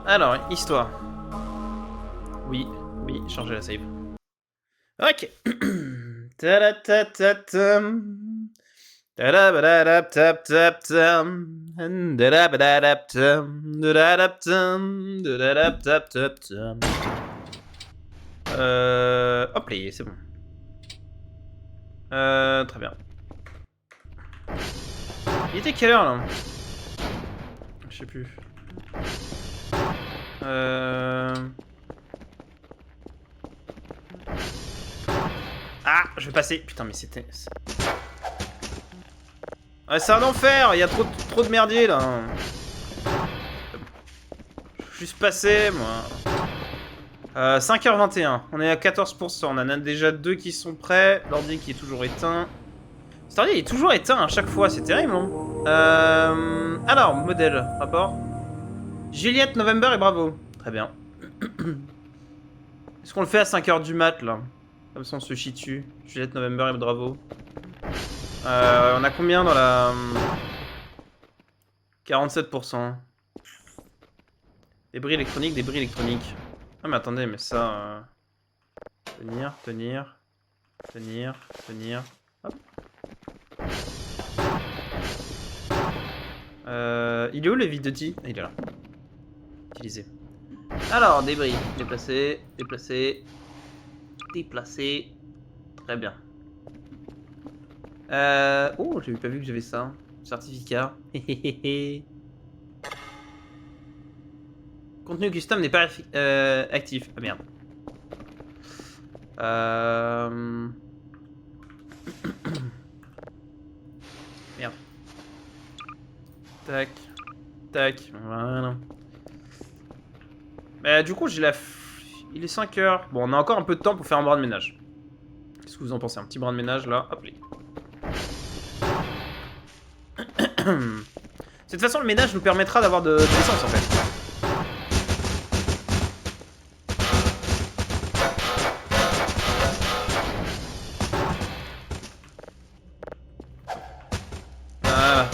Alors, histoire. Oui, oui, changer la save. Ok. Ta-da-ta-ta-tam. Ta-da-ba-da-da-tap-tap-tam. Da-da-ba-da-da-tam. Da-da-da-tam. Da-da-da-tap-tap-tam. Hop là, c'est bon. Très bien. Il était quelle heure là? Je sais plus. Ah, je vais passer. Putain, mais c'était... Ah, c'est un enfer. Il y a trop de merdier là. Je vais juste passer, moi. 5h21. On est à 14%. On en a déjà 2 qui sont prêts. L'ordi qui est toujours éteint. Cet ordi est toujours éteint à chaque fois. C'est terrible, hein. Alors, modèle. Rapport. Juliette, November et Bravo. Très bien. Est-ce qu'on le fait à 5h du mat, là? Comme ça, on se chie dessus. Juliette, November et Bravo. On a combien dans la... 47%. Débris électroniques. Ah mais attendez, mais ça... Tenir. Hop. Il est où le vide de T? Ah, il est là. Utilisé. Alors, débris. Déplacer. Très bien. Oh, j'avais pas vu que j'avais ça. Certificat. Contenu custom n'est pas actif. Ah merde. Merde. Tac. Voilà. Du coup, j'ai la... Il est 5h. Bon, on a encore un peu de temps pour faire un bras de ménage. Qu'est-ce que vous en pensez? Un petit bras de ménage, là. Hop, de toute façon, le ménage nous permettra d'avoir de l'essence, en fait. Voilà.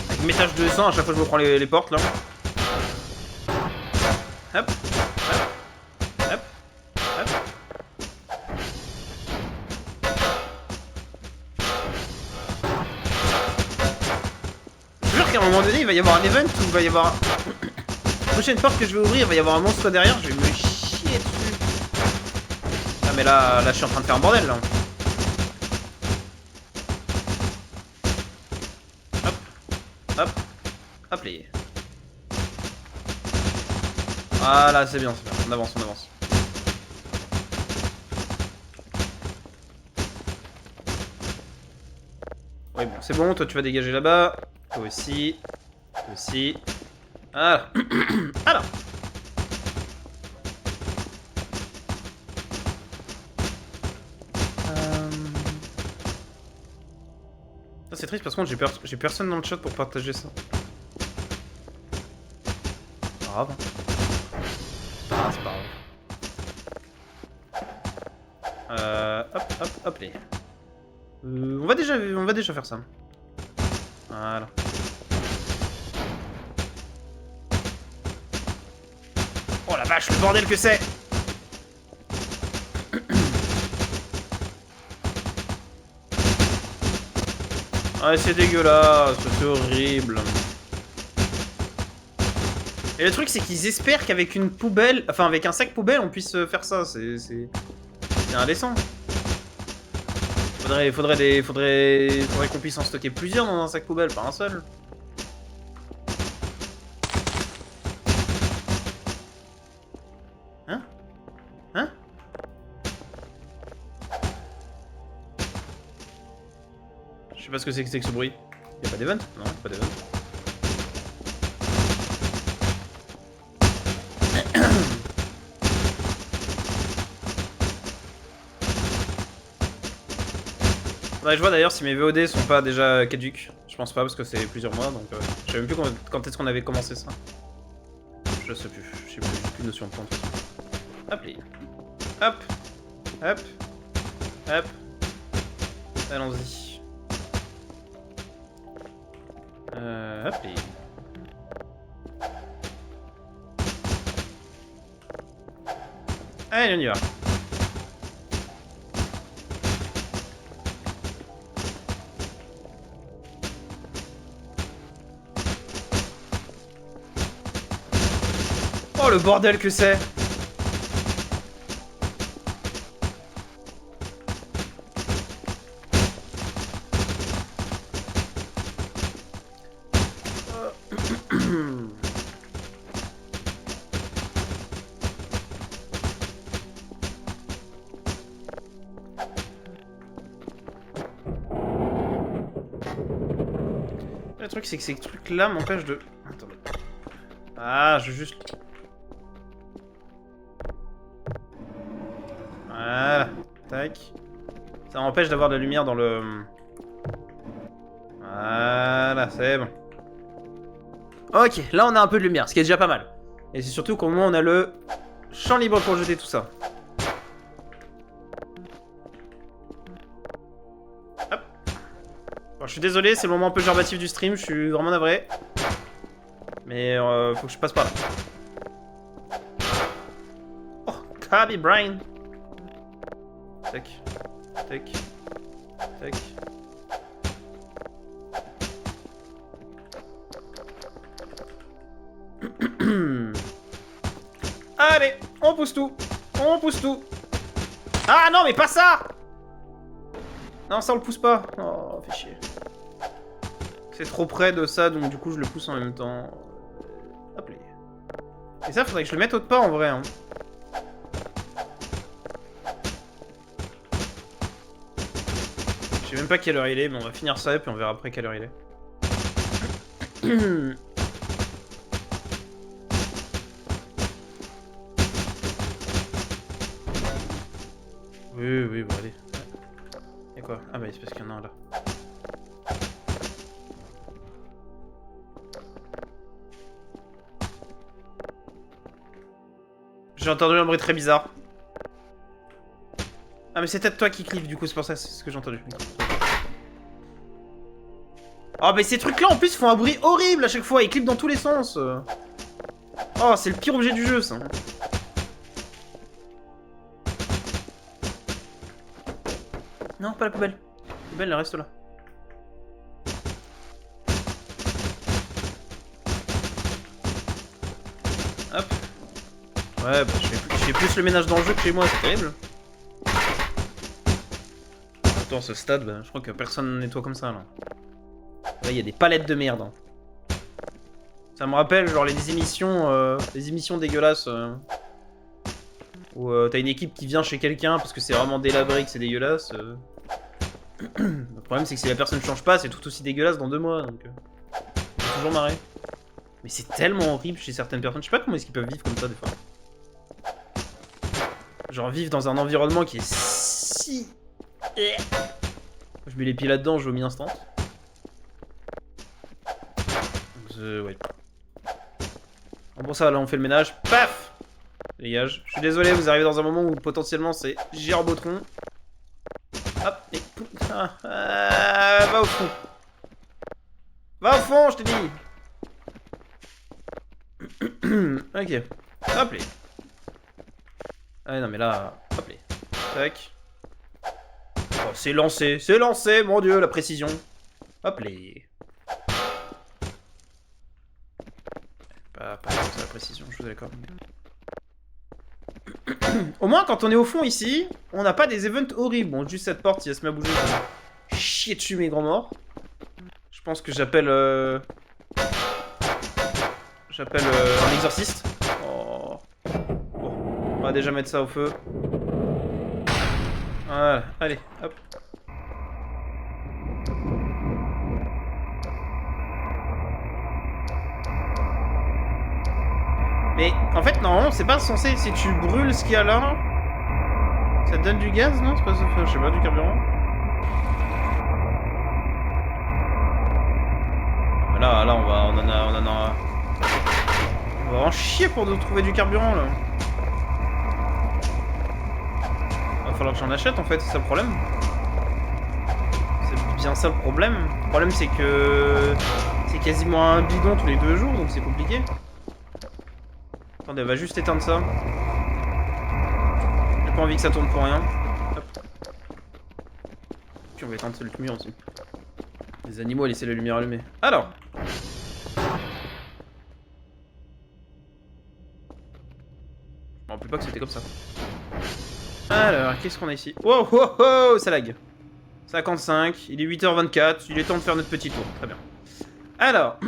Avec métage de sang, à chaque fois que je me prends les portes, là. Hop. Je jure qu'à un moment donné, il va y avoir un event où il va y avoir... La prochaine porte que je vais ouvrir, il va y avoir un monstre derrière, je vais me chier dessus. Ah mais là je suis en train de faire un bordel, là. Hop les. Voilà, c'est bien. On avance. Oui, bon, c'est bon, toi tu vas dégager là-bas. Toi aussi. Voilà. Alors. C'est triste parce que j'ai personne dans le chat pour partager ça. Grave. Ah, c'est pas grave. Hop les. On va déjà faire ça. Voilà. Oh la vache, le bordel que c'est! Ouais, c'est dégueulasse, c'est horrible. Et le truc, c'est qu'ils espèrent qu'avec une poubelle, enfin avec un sac poubelle, on puisse faire ça. C'est indécent. Faudrait qu'on puisse en stocker plusieurs dans un sac poubelle, pas un seul. Hein? Je sais pas ce que c'est que ce bruit. Y'a pas d'event? Non, pas d'event. Faudrait que je vois d'ailleurs si mes VOD sont pas déjà caduques. Je pense pas parce que c'est plusieurs mois, donc je sais même plus quand est-ce qu'on avait commencé ça. Je sais plus, j'ai plus de notion de temps. Hop les. Hop. Allons-y. Hop les. Allez, on y va. Oh le bordel que c'est! Le truc c'est que ces trucs là m'empêchent de... Attendez. Ah, je veux juste... Voilà. Tac. Ça m'empêche d'avoir de la lumière dans le... Voilà, c'est bon. Ok, là on a un peu de lumière, ce qui est déjà pas mal. Et c'est surtout qu'au moins on a le champ libre pour jeter tout ça. Hop. Bon, je suis désolé, c'est le moment un peu gerbatif du stream, je suis vraiment navré. Mais faut que je passe par là. Oh, Kaby Brain. Tac. Tac. Tac. Allez, on pousse tout. On pousse tout. Ah non, mais pas ça! Non, ça on le pousse pas. Oh, fait chier. C'est trop près de ça, donc du coup je le pousse en même temps. Hop là. Et ça, faudrait que je le mette autre part en vrai. Hein. Je sais même pas quelle heure il est, mais on va finir ça et puis on verra après quelle heure il est. Oui, bon allez. Y'a quoi? Ah bah c'est parce qu'il y en a un là. J'ai entendu un bruit très bizarre. Ah mais c'est peut-être toi qui clique du coup, c'est pour ça, c'est ce que j'ai entendu. Oh mais ces trucs là en plus font un bruit horrible à chaque fois, ils clippent dans tous les sens. Oh c'est le pire objet du jeu ça. Non, pas la poubelle. La poubelle, elle reste là. Hop. Ouais, bah, je fais plus le ménage dans le jeu que chez moi, c'est terrible. Attends, ce stade, bah, je crois que personne ne nettoie comme ça, là. Là, il y a des palettes de merde. Hein. Ça me rappelle, genre, les émissions dégueulasses. Où t'as une équipe qui vient chez quelqu'un parce que c'est vraiment délabré, que c'est dégueulasse. Le problème c'est que si la personne change pas, c'est tout aussi dégueulasse dans 2 mois. Donc, j'ai toujours marré. Mais c'est tellement horrible chez certaines personnes. Je sais pas comment est-ce qu'ils peuvent vivre comme ça des fois. Genre vivre dans un environnement qui est si... Je mets les pieds là-dedans, je vomis instant. Ouais. Bon ça, là on fait le ménage. Paf! Dégage. Je suis désolé, vous arrivez dans un moment où potentiellement c'est Girbotron. Hop, et... va au fond. Va au fond, je t'ai dit. Ok. Hop les. Ah non mais là... Hop les. Tac. Oh, c'est lancé, mon dieu, la précision. Hop les. Pas comme ça la précision, je vous accorde. Au moins, quand on est au fond ici, on n'a pas des events horribles. Bon, juste cette porte, si elle se met à bouger, je vais chier dessus mes grands morts. Je pense que j'appelle... J'appelle un exorciste. Oh. Bon, on va déjà mettre ça au feu. Voilà, allez, hop. Mais en fait, normalement, c'est pas censé. Si tu brûles ce qu'il y a là, ça te donne du gaz, non? C'est pas ça, je sais pas, du carburant. Là, on va en chier pour nous trouver du carburant là. Va falloir que j'en achète en fait, c'est ça le problème. C'est bien ça le problème. Le problème c'est que c'est quasiment un bidon tous les 2 jours, donc c'est compliqué. Attendez, on va juste éteindre ça. pas envie que ça tourne pour rien. Hop. Puis on va éteindre cette lumière aussi. Les animaux à laisser la lumière allumée. Alors. Je me rappelle pas que c'était comme ça. Alors, qu'est-ce qu'on a ici? Wow, wow, wow, ça lag. 55, il est 8h24, il est temps de faire notre petit tour. Très bien. Alors,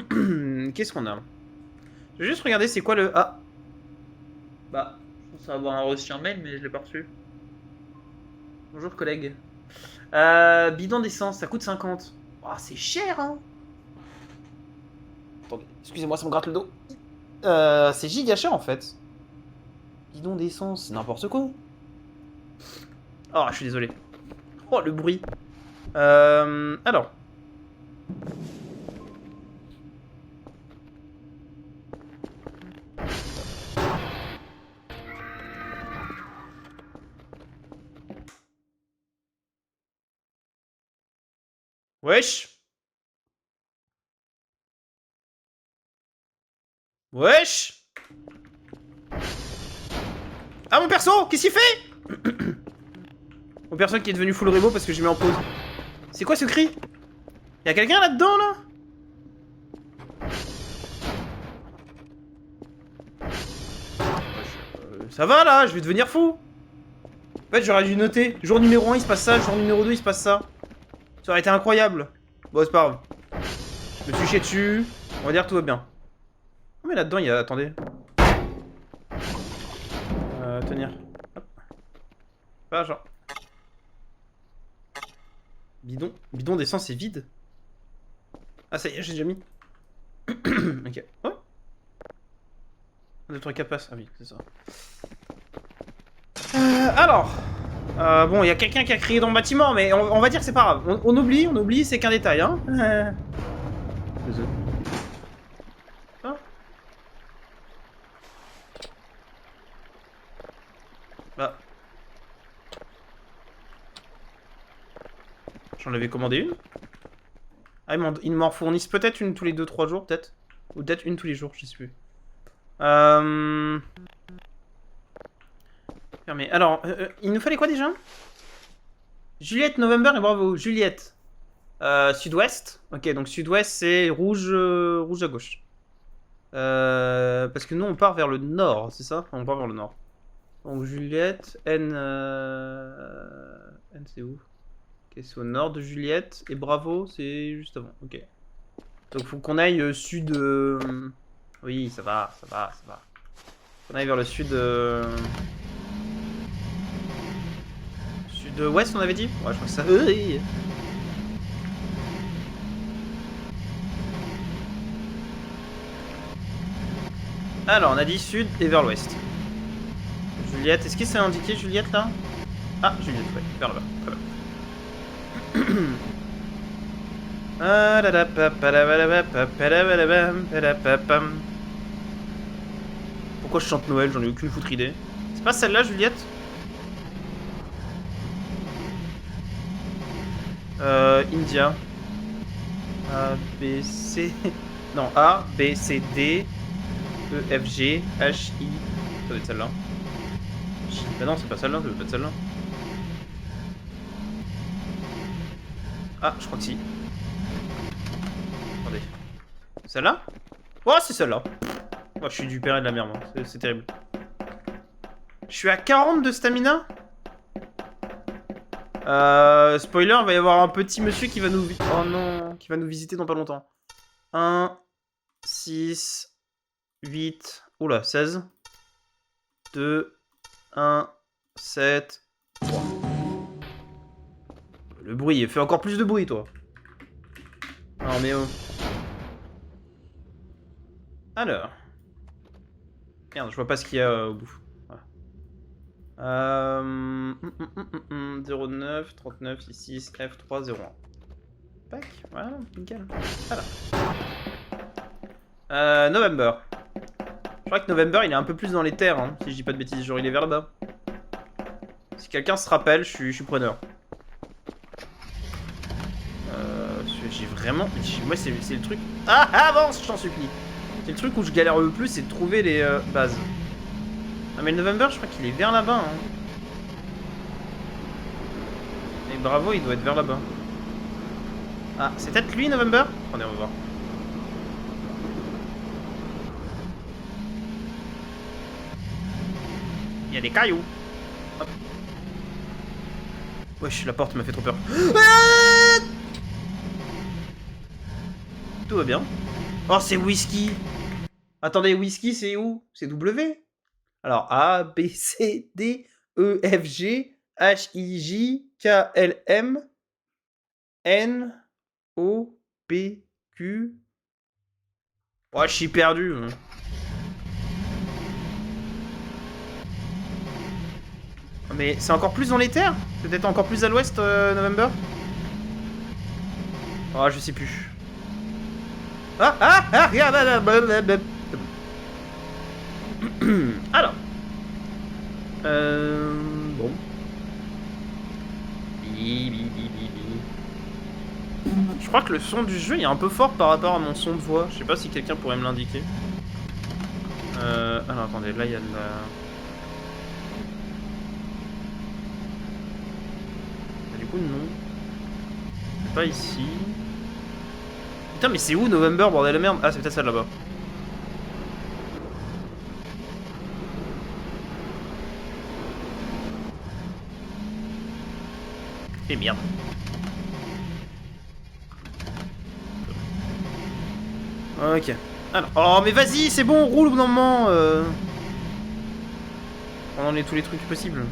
qu'est-ce qu'on a? Je vais juste regarder c'est quoi le... Ah. Bah, je pense avoir reçu un mail, mais je l'ai pas reçu. Bonjour collègue. Bidon d'essence, ça coûte 50. Oh, c'est cher, hein. Attendez, excusez-moi, ça me gratte le dos. C'est giga cher en fait. Bidon d'essence, c'est n'importe quoi. Oh, je suis désolé. Oh, le bruit. Alors. Wesh. Wesh. Ah, mon perso, qu'est-ce qu'il fait? Mon perso qui est devenu full rebo parce que j'ai mis en pause. C'est quoi ce cri? Y'a quelqu'un là-dedans, là? Ça va, là? Je vais devenir fou. En fait, j'aurais dû noter. Jour numéro 1, il se passe ça. Jour numéro 2, il se passe ça. Ça aurait été incroyable. Bon, c'est pas grave. Je me suis chié dessus. On va dire que tout va bien. Oh, mais là-dedans, il y a... Attendez. Tenir. Hop. Pas genre... Bidon. Bidon d'essence est vide. Ah, ça y est, j'ai déjà mis. Ok. Ouais. 1, 2, 3, 4 passes. Ah oui, c'est ça. Alors. Bon, il y a quelqu'un qui a crié dans le bâtiment, mais on va dire que c'est pas grave. On oublie, c'est qu'un détail, hein. Désolé. Ah. Bah. J'en avais commandé une. Ah, ils m'en fournissent peut-être une tous les 2-3 jours, peut-être. Ou peut-être une tous les jours, je sais plus. Fermé. Alors, il nous fallait quoi déjà? Juliette, November et bravo. Juliette. Sud-ouest. Ok, donc sud-ouest, c'est rouge, rouge à gauche. Parce que nous, on part vers le nord, c'est ça? On part vers le nord. Donc Juliette, N... N, c'est où? Ok, c'est au nord de Juliette. Et Bravo, c'est juste avant. Ok. Donc faut qu'on aille sud... Oui, ça va. On aille vers le sud... Sud-ouest, on avait dit? Ouais, je crois que ça... Oui. Alors, on a dit sud et vers l'ouest. Juliette, est-ce que c'est indiqué Juliette là? Ah, Juliette, ouais, vers là-bas. Pourquoi je chante Noël? J'en ai aucune foutre idée. C'est pas celle-là, Juliette? India. A, B, C... Non, A, B, C, D, E, F, G, H, I... Ça doit être celle-là. Bah non, c'est pas celle-là, ça doit être celle-là. Ah, je crois que si. Attendez. Celle-là? Oh, c'est celle-là. Oh, je suis du père et de la mère, moi. C'est terrible. Je suis à 40 de stamina? Spoiler, il va y avoir un petit monsieur qui va nous... Oh non, qui va nous visiter dans pas longtemps. 1, 6, 8... Oula, 16. 2, 1, 7, 3. Le bruit, fais encore plus de bruit, toi. Non, mais oh. Alors. Merde, je vois pas ce qu'il y a au bout. Voilà. 09, 39, 66, F3, 01. Tac, voilà, nickel. Voilà. November. Je crois que November, il est un peu plus dans les terres, hein, si je dis pas de bêtises. Genre, il est vers là-bas. Si quelqu'un se rappelle, je suis preneur. J'ai vraiment... Moi, c'est le truc... Ah, avance, je t'en supplie. C'est le truc où je galère le plus, c'est de trouver les bases. Ah, mais le November, je crois qu'il est vers là-bas. Hein. Bravo, il doit être vers là-bas. Ah, c'est peut-être lui, November? Attendez, on va voir. Il y a des cailloux. Hop. Wesh, la porte m'a fait trop peur. Tout va bien. Oh, c'est Whisky. Attendez, Whisky, c'est où? C'est W? Alors, A, B, C, D, E, F, G, H, I, J, K, L, M, N, O, P, Q. Oh, je suis perdu. Mais c'est encore plus dans les terres? C'est peut-être encore plus à l'ouest, November? Oh, je sais plus. Regarde. Alors. Bon. Je crois que le son du jeu est un peu fort par rapport à mon son de voix. Je sais pas si quelqu'un pourrait me l'indiquer. Alors attendez, là il y a de la... Du coup non. C'est pas ici. Putain mais c'est où November, bordel de merde? Ah c'est peut-être ça là-bas. Et merde. Ok. Alors, oh mais vas-y, c'est bon, roule au bout d'un moment. On en est tous les trucs possibles.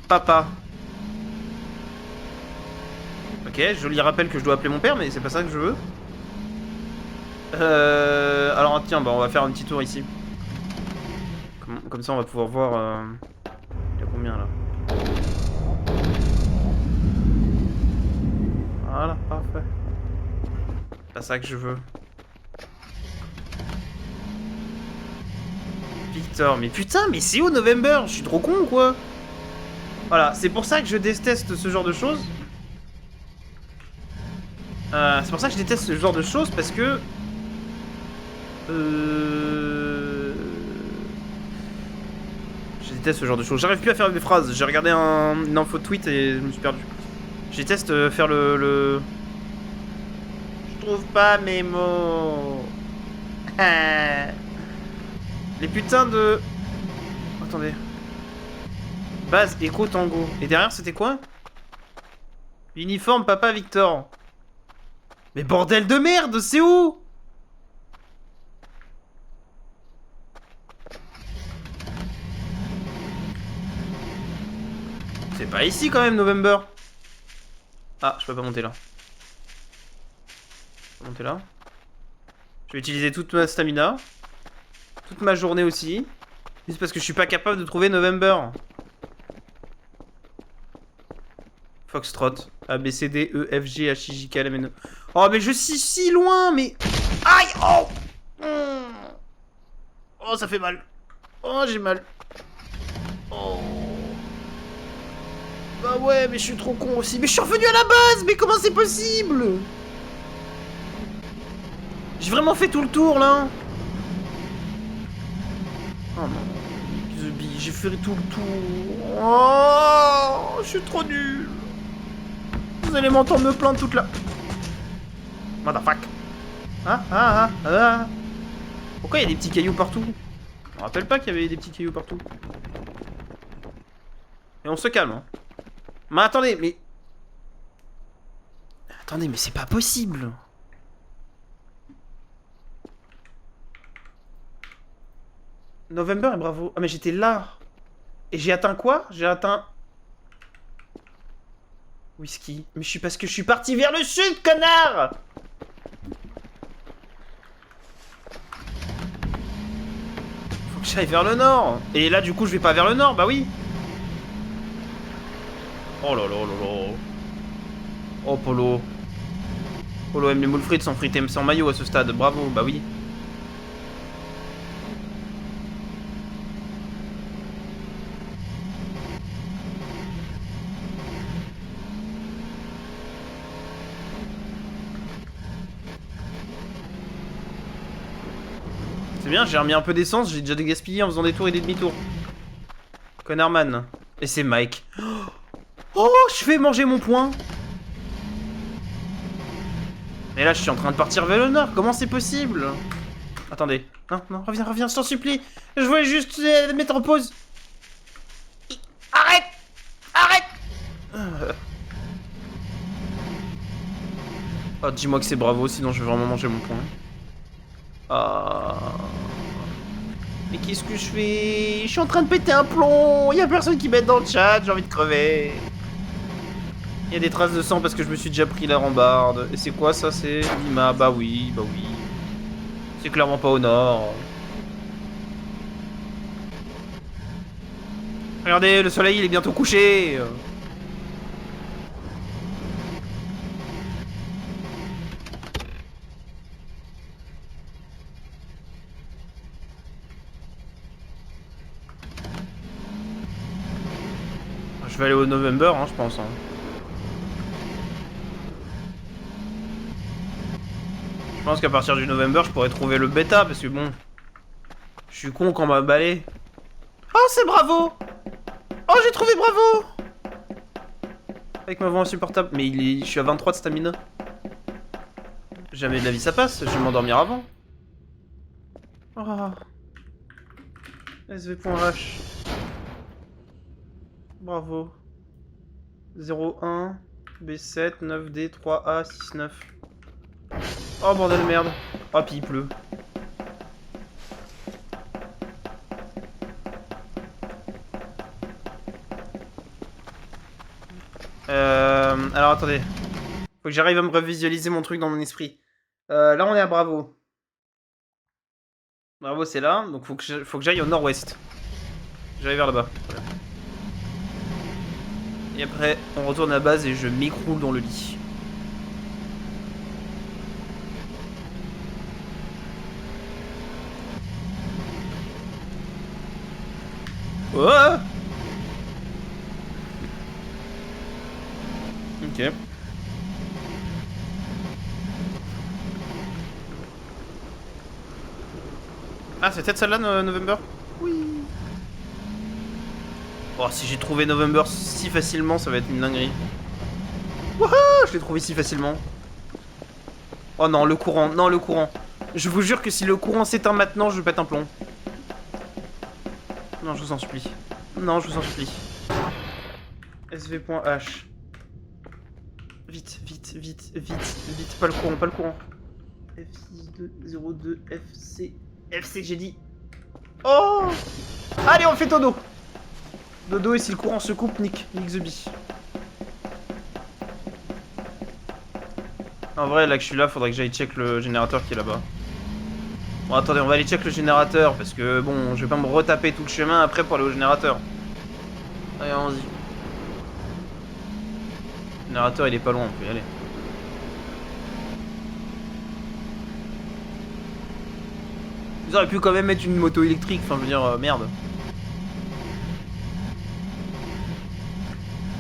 Papa. Ok, joli rappel que je dois appeler mon père, mais c'est pas ça que je veux. Alors tiens, bah on va faire un petit tour ici. Comme ça on va pouvoir voir... Il y a combien là? Voilà, parfait. C'est pas ça que je veux. Victor, mais putain, mais c'est où November? Je suis trop con ou quoi? Voilà, c'est pour ça que je déteste ce genre de choses. C'est pour ça que je déteste ce genre de choses, parce que... Je déteste ce genre de choses. J'arrive plus à faire des phrases. J'ai regardé une info tweet et je me suis perdu. Je déteste faire le... Je trouve pas mes mots. Les putains de... Attendez. Base Echo Tango. Et derrière c'était quoi? Uniforme Papa Victor. Mais bordel de merde, c'est où? C'est pas ici quand même, November. Ah, je peux pas monter là. Je peux monter là. Je vais utiliser toute ma stamina. Toute ma journée aussi. Juste parce que je suis pas capable de trouver November. Foxtrot. A, B, C, D, E, F, G, H, I, J, K, L, M, N, O. Oh, mais je suis si loin, mais... Aïe! Oh! Oh, ça fait mal. Oh, j'ai mal. Oh. Bah ouais, mais je suis trop con aussi. Mais je suis revenu à la base! Mais comment c'est possible? J'ai vraiment fait tout le tour, là. Oh non. J'ai fait tout le tour. Oh, je suis trop nul. Vous allez m'entendre me plaindre toute la... Motherfuck. Pourquoi il y a des petits cailloux partout? Je me rappelle pas qu'il y avait des petits cailloux partout. Et on se calme, hein. Mais attendez, mais... Attendez, mais c'est pas possible. November et bravo. Ah mais j'étais là. Et j'ai atteint quoi? J'ai atteint... Whisky. Mais je suis parce que je suis parti vers le sud, connard! Faut que j'aille vers le nord. Et là, du coup, je vais pas vers le nord, bah oui. Oh là là là là. Oh, Polo. Polo aime les moules frites sans frites, sans maillot à ce stade. Bravo, bah oui. C'est bien, j'ai remis un peu d'essence, j'ai déjà dégaspillé en faisant des tours et des demi-tours. Connard man. Et c'est Mike. Oh, je fais manger mon point. Mais là, je suis en train de partir vers le nord. Comment c'est possible? Attendez. Non, non, reviens, reviens, je t'en supplie. Je voulais juste mettre en pause. Arrête! Arrête! Oh, dis-moi que c'est bravo, sinon je vais vraiment manger mon point. Ah... Mais qu'est-ce que je fais? Je suis en train de péter un plomb. Il y a personne qui m'aide dans le chat, j'ai envie de crever. Il y a des traces de sang parce que je me suis déjà pris la rambarde. Et c'est quoi ça? C'est Lima? Bah oui, bah oui. C'est clairement pas au nord. Regardez, le soleil il est bientôt couché. Je vais aller au November, hein, je pense. Hein. Je pense qu'à partir du November, je pourrais trouver le bêta parce que bon. Je suis con quand on m'a balé. Oh, c'est bravo! Oh, j'ai trouvé bravo! Avec ma voix insupportable. Mais je suis à 23 de stamina. Jamais de la vie ça passe, je vais m'endormir avant. Oh. SV.H. Bravo. 01, B7, 9D, 3A, 6, 9. Oh bordel de merde. Oh puis il pleut. Alors attendez. Faut que j'arrive à me revisualiser mon truc dans mon esprit. Là on est à Bravo. Bravo c'est là, donc faut que j'aille au nord-ouest. J'aille vers là-bas. Voilà. Et après on retourne à la base et je m'écroule dans le lit. Oh! Ok. Ah, c'est peut-être celle-là, November? Oui. Oh, si j'ai trouvé November si facilement, ça va être une dinguerie. Wouhou! Je l'ai trouvé si facilement. Oh non, le courant, non, le courant. Je vous jure que si le courant s'éteint maintenant, je pète un plomb. Non, je vous en supplie. Non, je vous en supplie. SV.H. Vite, vite, vite, vite, vite. Pas le courant, pas le courant. F6202 FC. FC, j'ai dit. Oh! Allez, on fait dodo. Dodo, et si le courant se coupe, nick the bee. En vrai, là que je suis là, faudrait que j'aille check le générateur qui est là-bas. Bon, attendez, on va aller check le générateur, parce que bon, je vais pas me retaper tout le chemin après pour aller au générateur. Allez, allons-y. Le générateur, il est pas loin, on peut y aller. Ils auraient pu quand même mettre une moto électrique, enfin, je veux dire, merde.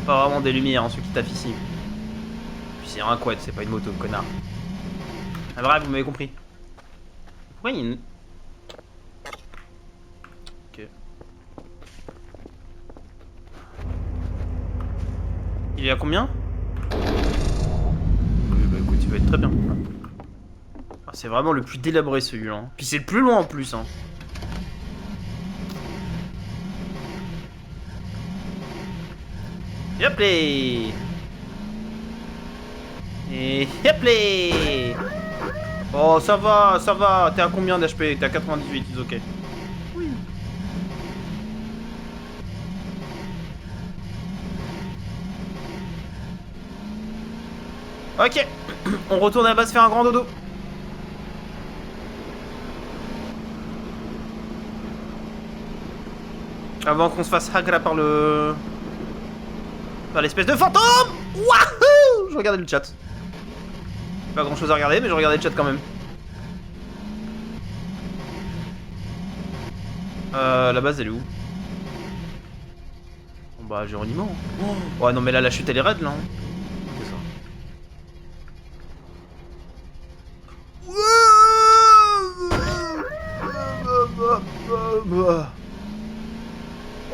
Pas vraiment des lumières, hein, ceux qui taffent ici. Puis c'est un quad, c'est pas une moto, connard. Ah, bref, vous m'avez compris. Pourquoi il y a une... Ok. Il est à combien? Oui, bah écoute, il va être très bien. Ah, c'est vraiment le plus délabré celui-là. Hein. Puis c'est le plus loin en plus. Hein. Hop les. Et hop les. Oh, ça va, ça va. T'es à combien d'HP? T'es à 98, c'est ok. Oui. Ok. On retourne à la base faire un grand dodo. Avant qu'on se fasse hack là par le... par l'espèce de fantôme. Wouhou! Je regardais le chat. Pas grand chose à regarder, mais je regardais le chat quand même. La base elle est où? Bon bah Géronimo. Oh. Ouais non mais là la chute elle est raide là. Hein. C'est ça.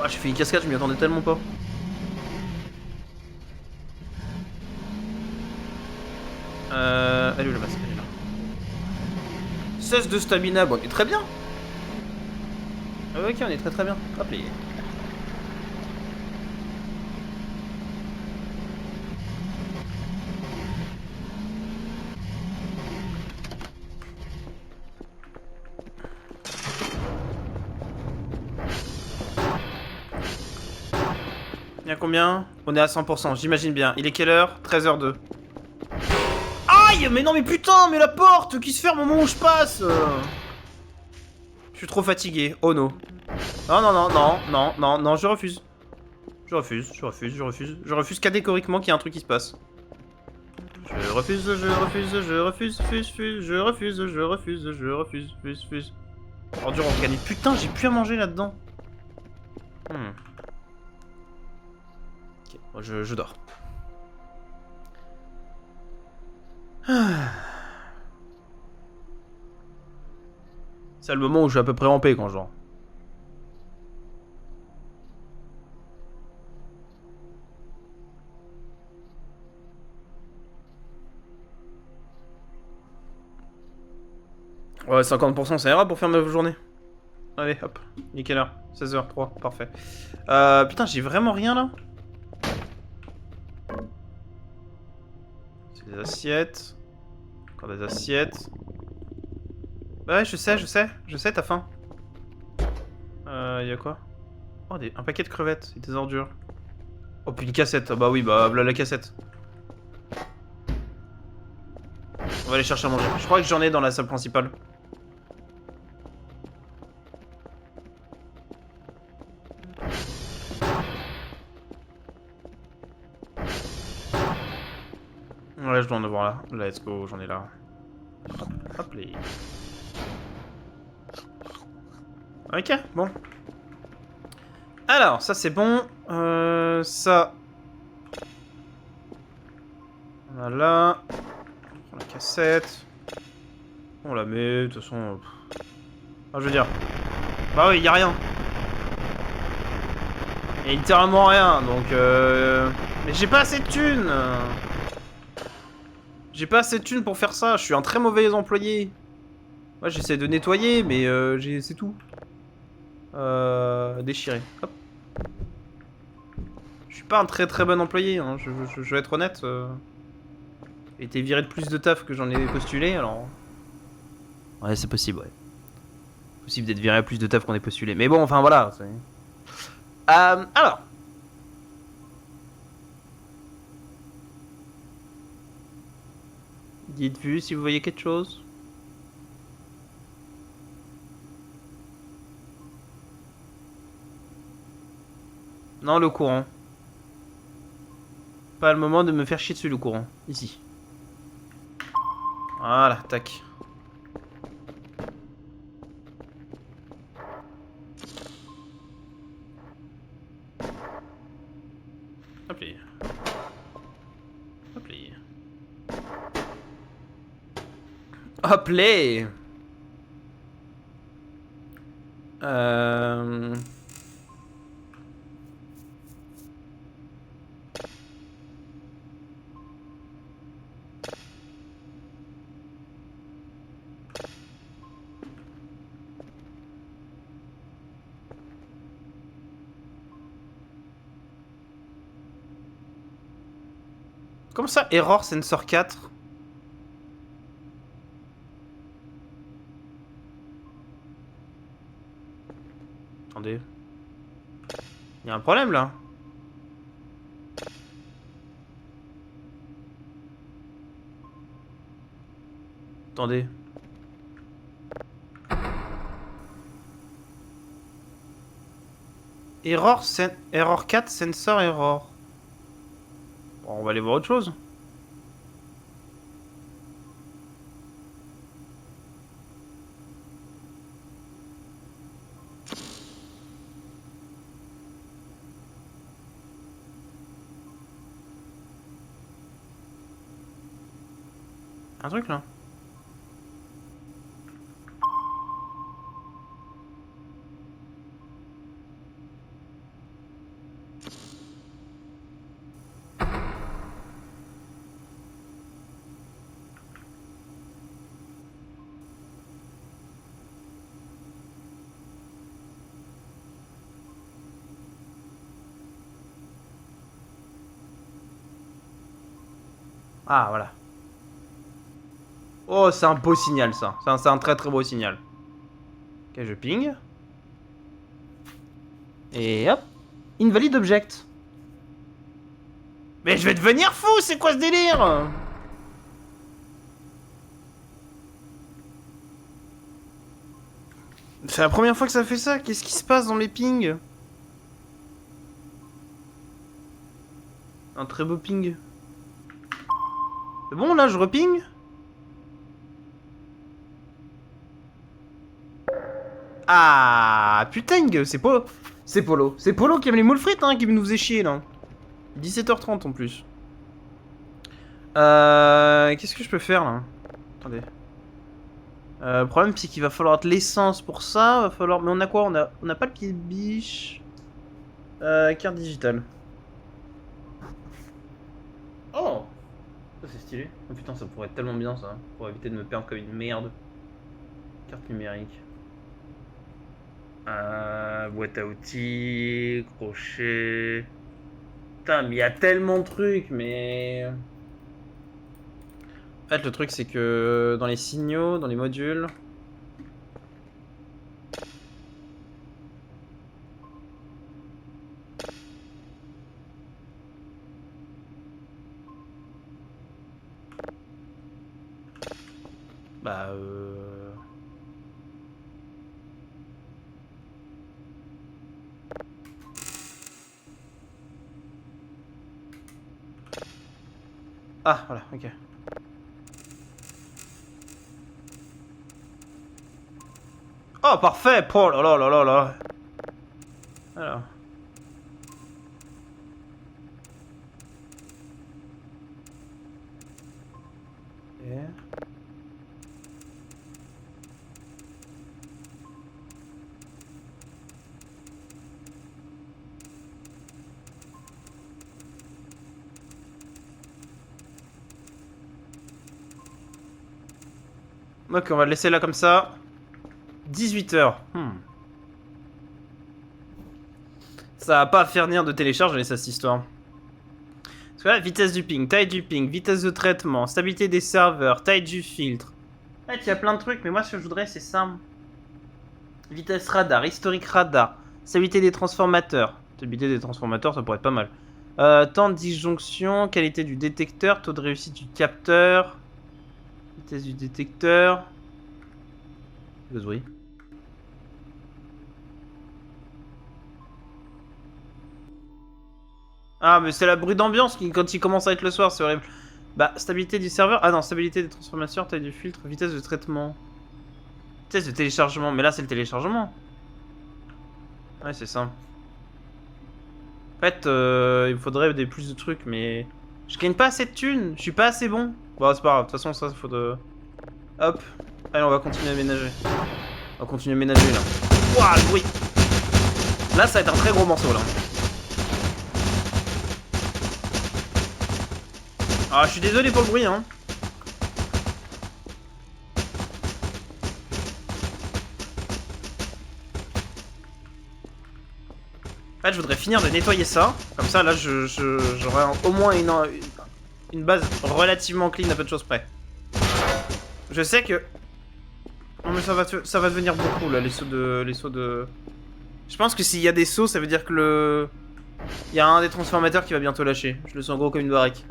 Ouais, j'ai fait une cascade, je m'y attendais tellement pas. Elle est où la masse? Elle est là. 16 de stamina, bon, on est très bien. Ok, on est très bien. Hop, les... Il y a combien? On est à 100%, j'imagine bien. Il est quelle heure? 13h02. Aïe! Mais non, mais putain, mais la porte qui se ferme au moment où je passe. Je suis trop fatigué. Oh no. Non, non, non, non, non, non, non, je refuse. Je refuse, je refuse, je refuse. Je refuse catégoriquement qu'il y a un truc qui se passe. Je refuse, je refuse, je refuse, je refuse, je refuse, je refuse. Ordure organique. Putain, j'ai plus à manger là-dedans. Ok, moi je dors. C'est le moment où je suis à peu près en paix quand je dors. Ouais, 50% ça ira pour faire ma journée. Allez, hop. Il est quelle heure? 16h03, parfait. Putain, j'ai vraiment rien là. C'est des assiettes. Encore des assiettes. Ouais, je sais, t'as faim. Y'a quoi? Oh, un paquet de crevettes et des ordures. Oh, puis une cassette. Ah bah oui, bah voilà la cassette. On va aller chercher à manger. Je crois que j'en ai dans la salle principale. Ouais, je dois en avoir là. Let's go, j'en ai là. Hop, hop les... Ok, bon. Alors, ça c'est bon. Ça... Voilà. On prend la cassette. On la met, de toute façon... Ah, je veux dire... Bah oui, y'a rien. Y'a littéralement rien, donc Mais j'ai pas assez de thunes. J'ai pas assez de thunes pour faire ça, je suis un très mauvais employé. Moi j'essaie de nettoyer, mais c'est tout. Déchiré. Hop. Je suis pas un très bon employé, hein. Je vais être honnête. J'ai été viré de plus de taf que j'en ai postulé, alors... Ouais, c'est possible, ouais. Possible d'être viré à plus de taf qu'on ait postulé. Mais bon, enfin voilà. Alors. Dites-vous si vous voyez quelque chose. Non, le courant. Pas le moment de me faire chier dessus, le courant. Ici. Voilà, tac. Hop les. Hop les. Hop les. Comment ça, Error Sensor 4? Attendez. Il y a un problème là. Attendez. Error 4 Sensor Error. Bon, on va aller voir autre chose. Un truc là. Ah, voilà. Oh, c'est un beau signal, ça. C'est un très très beau signal. Ok, je ping. Et hop. Invalid object. Mais je vais devenir fou, c'est quoi ce délire? C'est la première fois que ça fait ça. Qu'est-ce qui se passe dans mes pings? Un très beau ping. C'est bon, là, je reping? Ah, putain, c'est Polo. C'est Polo. C'est Polo qui aime les moules frites, hein, qui nous faisait chier, là. 17h30 en plus. Qu'est-ce que je peux faire, là? Attendez. Le problème, c'est qu'il va falloir de l'essence pour ça. Va falloir... Mais on a quoi? On a pas le pied de biche. Carte digitale. Oh! Ça, c'est stylé. Oh putain, ça pourrait être tellement bien, ça. Pour éviter de me perdre comme une merde. Carte numérique. Boîte à outils, crochet. Putain, mais il y a tellement de trucs, mais... En fait, le truc, c'est que dans les signaux, dans les modules... Bah, Ah, voilà, ok. Oh, parfait! Oh là là là là là! Alors... Ok. Ok, on va le laisser là comme ça. 18h. Ça va pas faire venir de télécharge, mais ça, cette histoire. Parce que là, vitesse du ping, taille du ping, vitesse de traitement, stabilité des serveurs, taille du filtre. En fait, il y a plein de trucs, mais moi, ce que je voudrais, c'est ça. Vitesse radar, historique radar, stabilité des transformateurs. Stabilité des transformateurs, ça pourrait être pas mal. Temps de disjonction, qualité du détecteur, taux de réussite du capteur, vitesse du détecteur. Oui. Ah, mais c'est la bruit d'ambiance qui, quand il commence à être le soir, c'est horrible. Bah, stabilité du serveur. Ah non, stabilité des transformateurs, taille du filtre, vitesse de traitement. Vitesse de téléchargement. Mais là, c'est le téléchargement. Ouais, c'est ça. En fait, il me faudrait plus de trucs, mais... Je gagne pas assez de thunes. Je suis pas assez bon. Bon, c'est pas grave. De toute façon, ça, faut de... Hop. Allez, on va continuer à ménager. On va continuer à ménager, là. Ouah, le bruit. Là, ça va être un très gros morceau, là. Ah, je suis désolé pour le bruit, hein. En fait, je voudrais finir de nettoyer ça. Comme ça, là, j'aurai au moins une base relativement clean à peu de choses près. Je sais que... Non, mais ça va devenir beaucoup, là, les sauts de... Je pense que s'il y a des sauts, ça veut dire que il y a un des transformateurs qui va bientôt lâcher. Je le sens gros comme une baraque.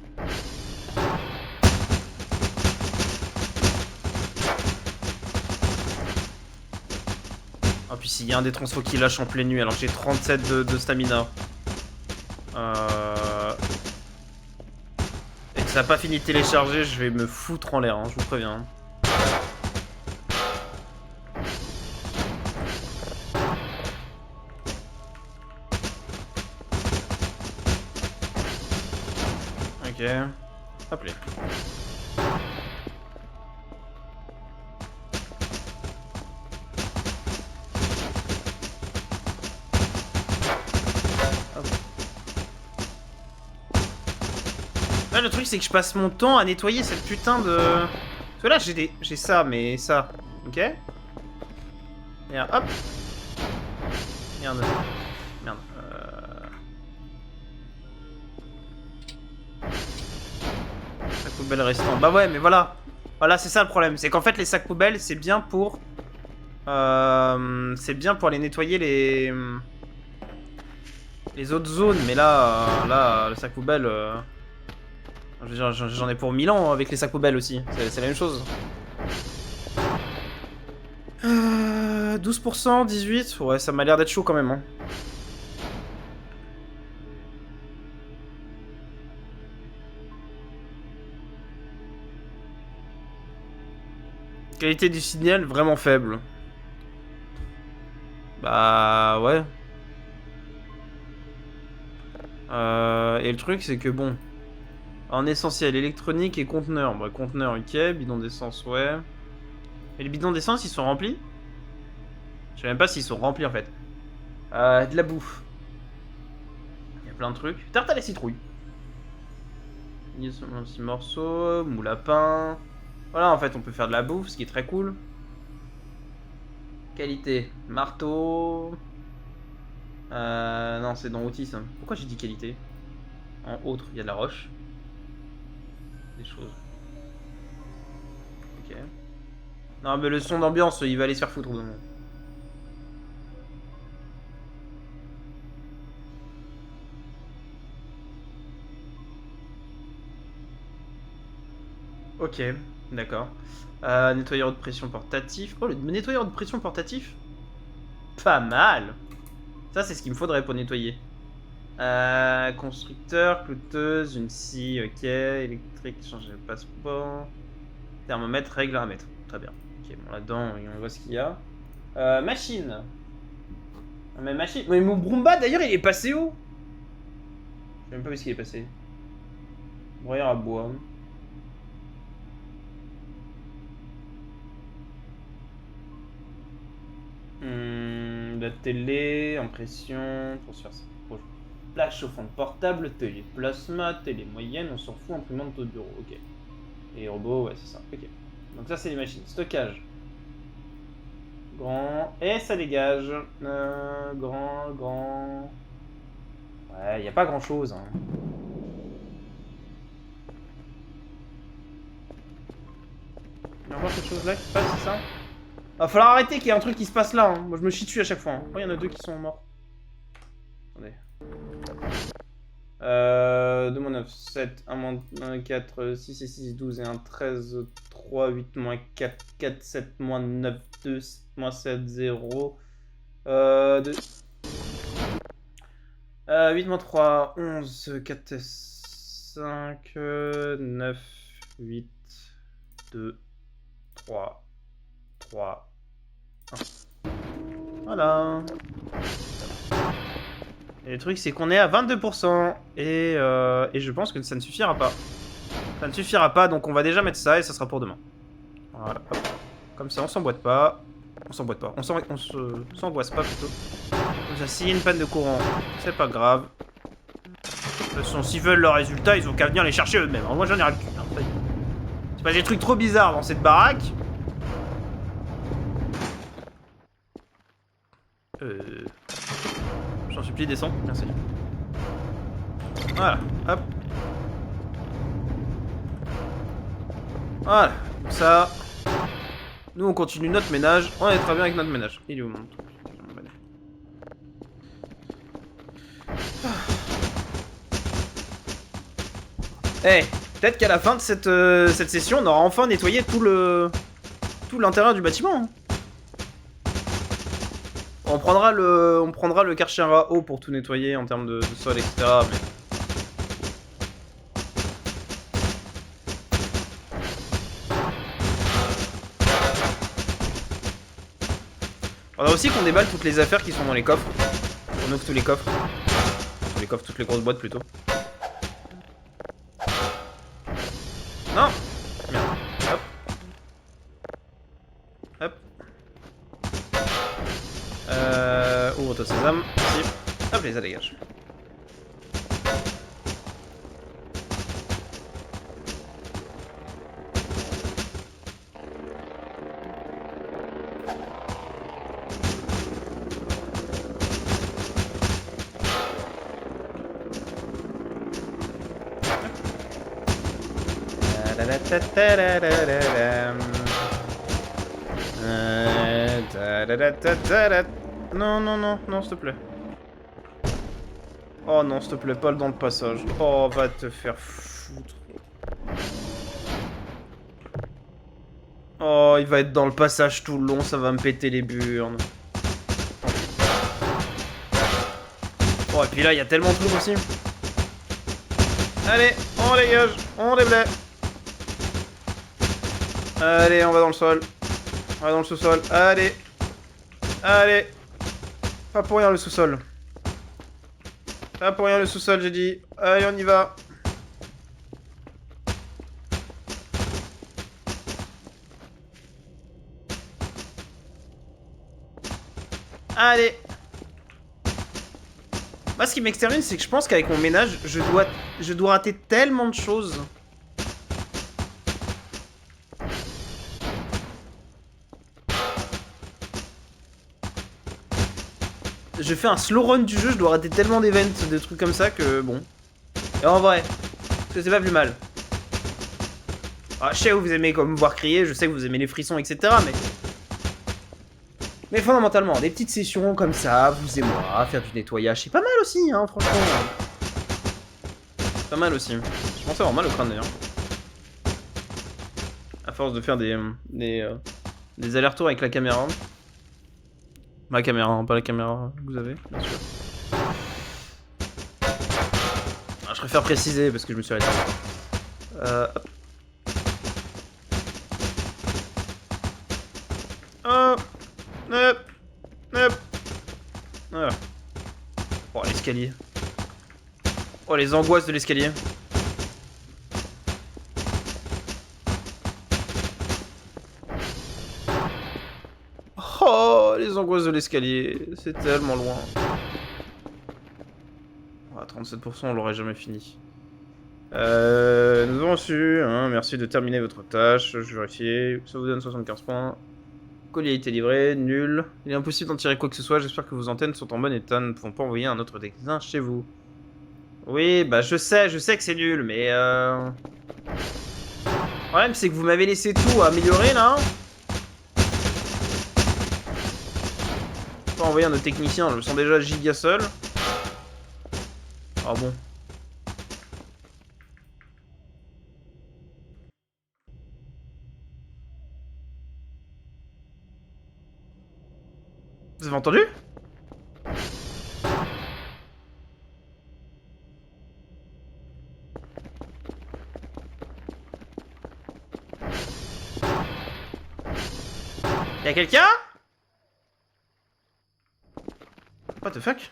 Ah, puis s'il y a un des transfos qui lâche en pleine nuit, alors que j'ai 37 de stamina. Et que ça n'a pas fini de télécharger, je vais me foutre en l'air, hein, je vous préviens. Ok. Hop là. Là, le truc, c'est que je passe mon temps à nettoyer cette putain de... Parce que là, j'ai ça, mais ça. Ok. Et hop. Merde. Merde. Ça coule poubelles restants. Bah ouais, mais voilà. Voilà, c'est ça le problème. C'est qu'en fait, les sacs poubelles, c'est bien pour... c'est bien pour aller nettoyer les autres zones. Mais là, le sac poubelle... je veux dire, j'en ai pour 1000 ans avec les sacs poubelles aussi. C'est la même chose. 12%, 18%. Ouais, ça m'a l'air d'être chaud quand même. Hein. Qualité du signal vraiment faible. Bah ouais. Et le truc c'est que bon. En essentiel, électronique et conteneur. Bah conteneur ok, bidon d'essence ouais. Et les bidons d'essence ils sont remplis? Je sais même pas s'ils sont remplis en fait. De la bouffe. Il y a plein de trucs. Tarte à la citrouille. 6 morceaux, moule à pain. Voilà en fait on peut faire de la bouffe, ce qui est très cool. Qualité, marteau. Non, c'est dans outils ça. Pourquoi j'ai dit qualité? En autre, il y a de la roche. Des choses. Ok. Non, mais le son d'ambiance, il va aller se faire foutre au bout d'un moment. Ok, d'accord. Nettoyeur de pression portatif. Oh, le nettoyeur de pression portatif? Pas mal. Ça, c'est ce qu'il me faudrait pour nettoyer. Constructeur, clouteuse, une scie, ok. Électrique, changer le passeport. Thermomètre, règle à mettre. Très bien. Ok, bon, là-dedans, on voit ce qu'il y a. Machine. Mais machine. Mais mon Brumba, d'ailleurs, il est passé où? Je sais même pas où est-ce qu'il est passé. Broyeur à bois. La télé, impression, transfert. Plaque chauffante portable, télé plasma, télé moyenne, on s'en fout, imprimante de bureau, ok. Et robot, ouais, c'est ça, ok. Donc ça, c'est les machines. Stockage. Grand. Et ça dégage. Grand. Ouais, y a pas grand chose. Hein. Il y a encore quelque chose là qui se passe, c'est ça? Va falloir arrêter qu'il y ait un truc qui se passe là. Hein. Moi, je me chie dessus à chaque fois. Hein. Oh, il y en a deux qui sont morts. Attendez. 2 moins 9, 7, 1 moins 1, 4, 6 et 6, 12 et 1, 13, 3, 8 moins 4, 4, 7 moins 9, 2, moins 7, 0. 2. 8 moins 3, 11, 4, 5, 9, 8, 2, 3, 3, 1. Voilà. Et le truc, c'est qu'on est à 22%. Et je pense que ça ne suffira pas. Ça ne suffira pas, donc on va déjà mettre ça et ça sera pour demain. Voilà, hop. Comme ça, on s'emboîte pas. On s'emboîte pas. On s'angoisse pas plutôt. Comme ça, s'il y a une panne de courant, c'est pas grave. De toute façon, s'ils veulent leurs résultats, ils ont qu'à venir les chercher eux-mêmes. Moi, j'en ai ras le cul. Hein, c'est pas des trucs trop bizarres dans cette baraque. J'en supplie, descends. Merci. Voilà, hop. Voilà, comme ça. Nous, on continue notre ménage. On est très bien avec notre ménage. Il est où mon truc? Eh, peut-être qu'à la fin de cette session, on aura enfin nettoyé tout l'intérieur du bâtiment. Hein. On prendra le Karcher à eau pour tout nettoyer en termes de sol, etc. Mais... Faudra aussi qu'on déballe toutes les affaires qui sont dans les coffres. On ouvre tous les coffres. Tous les coffres, toutes les grosses boîtes plutôt. Non! Merde. Hop. Hop. Ouvre ton sésame. Ici. Hop, les ça dégage. Non, non, non, non, s'il te plaît. Oh non, s'il te plaît, pas dans le passage. Oh, va te faire foutre. Oh, il va être dans le passage tout le long, ça va me péter les burnes. Oh, et puis là, il y a tellement de trucs aussi. Allez, on dégage, on déblaye. Allez, on va dans le sol. On va dans le sous-sol. Allez. Allez. Pas pour rien le sous-sol. Pas pour rien le sous-sol, j'ai dit. Allez, on y va. Allez. Moi, ce qui m'extermine, c'est que je pense qu'avec mon ménage, je dois rater tellement de choses. Je fais un slow run du jeu, je dois rater tellement d'events, de trucs comme ça que bon. Et en vrai, parce que c'est pas plus mal. Ah, je sais que vous aimez comme me voir crier, je sais que vous aimez les frissons, etc. Mais fondamentalement, des petites sessions comme ça, vous et moi, faire du nettoyage, c'est pas mal aussi, hein, franchement. Pas mal aussi. Je pensais avoir mal au crâne d'ailleurs. À force de faire des allers-retours avec la caméra. Ma caméra, hein, pas la caméra que vous avez, bien sûr. Ah, je préfère préciser parce que je me suis arrêté. Hop. Hop. Hop. Hop. Voilà. Oh, l'escalier. Oh, les angoisses de l'escalier. Oh, les angoisses de l'escalier. C'est tellement loin. Oh, à 37%, on l'aurait jamais fini. Nous avons reçu, hein, merci de terminer votre tâche, je vérifie, ça vous donne 75 points. Colis a été livré, nul. Il est impossible d'en tirer quoi que ce soit, j'espère que vos antennes sont en bon état, nous ne pouvons pas envoyer un autre technicien chez vous. Oui, bah je sais que c'est nul, mais le problème c'est que vous m'avez laissé tout à améliorer là. Je peux pas envoyer un autre technicien, je me sens déjà giga seul. Ah bon. Vous avez entendu? Y'a quelqu'un? What the fuck?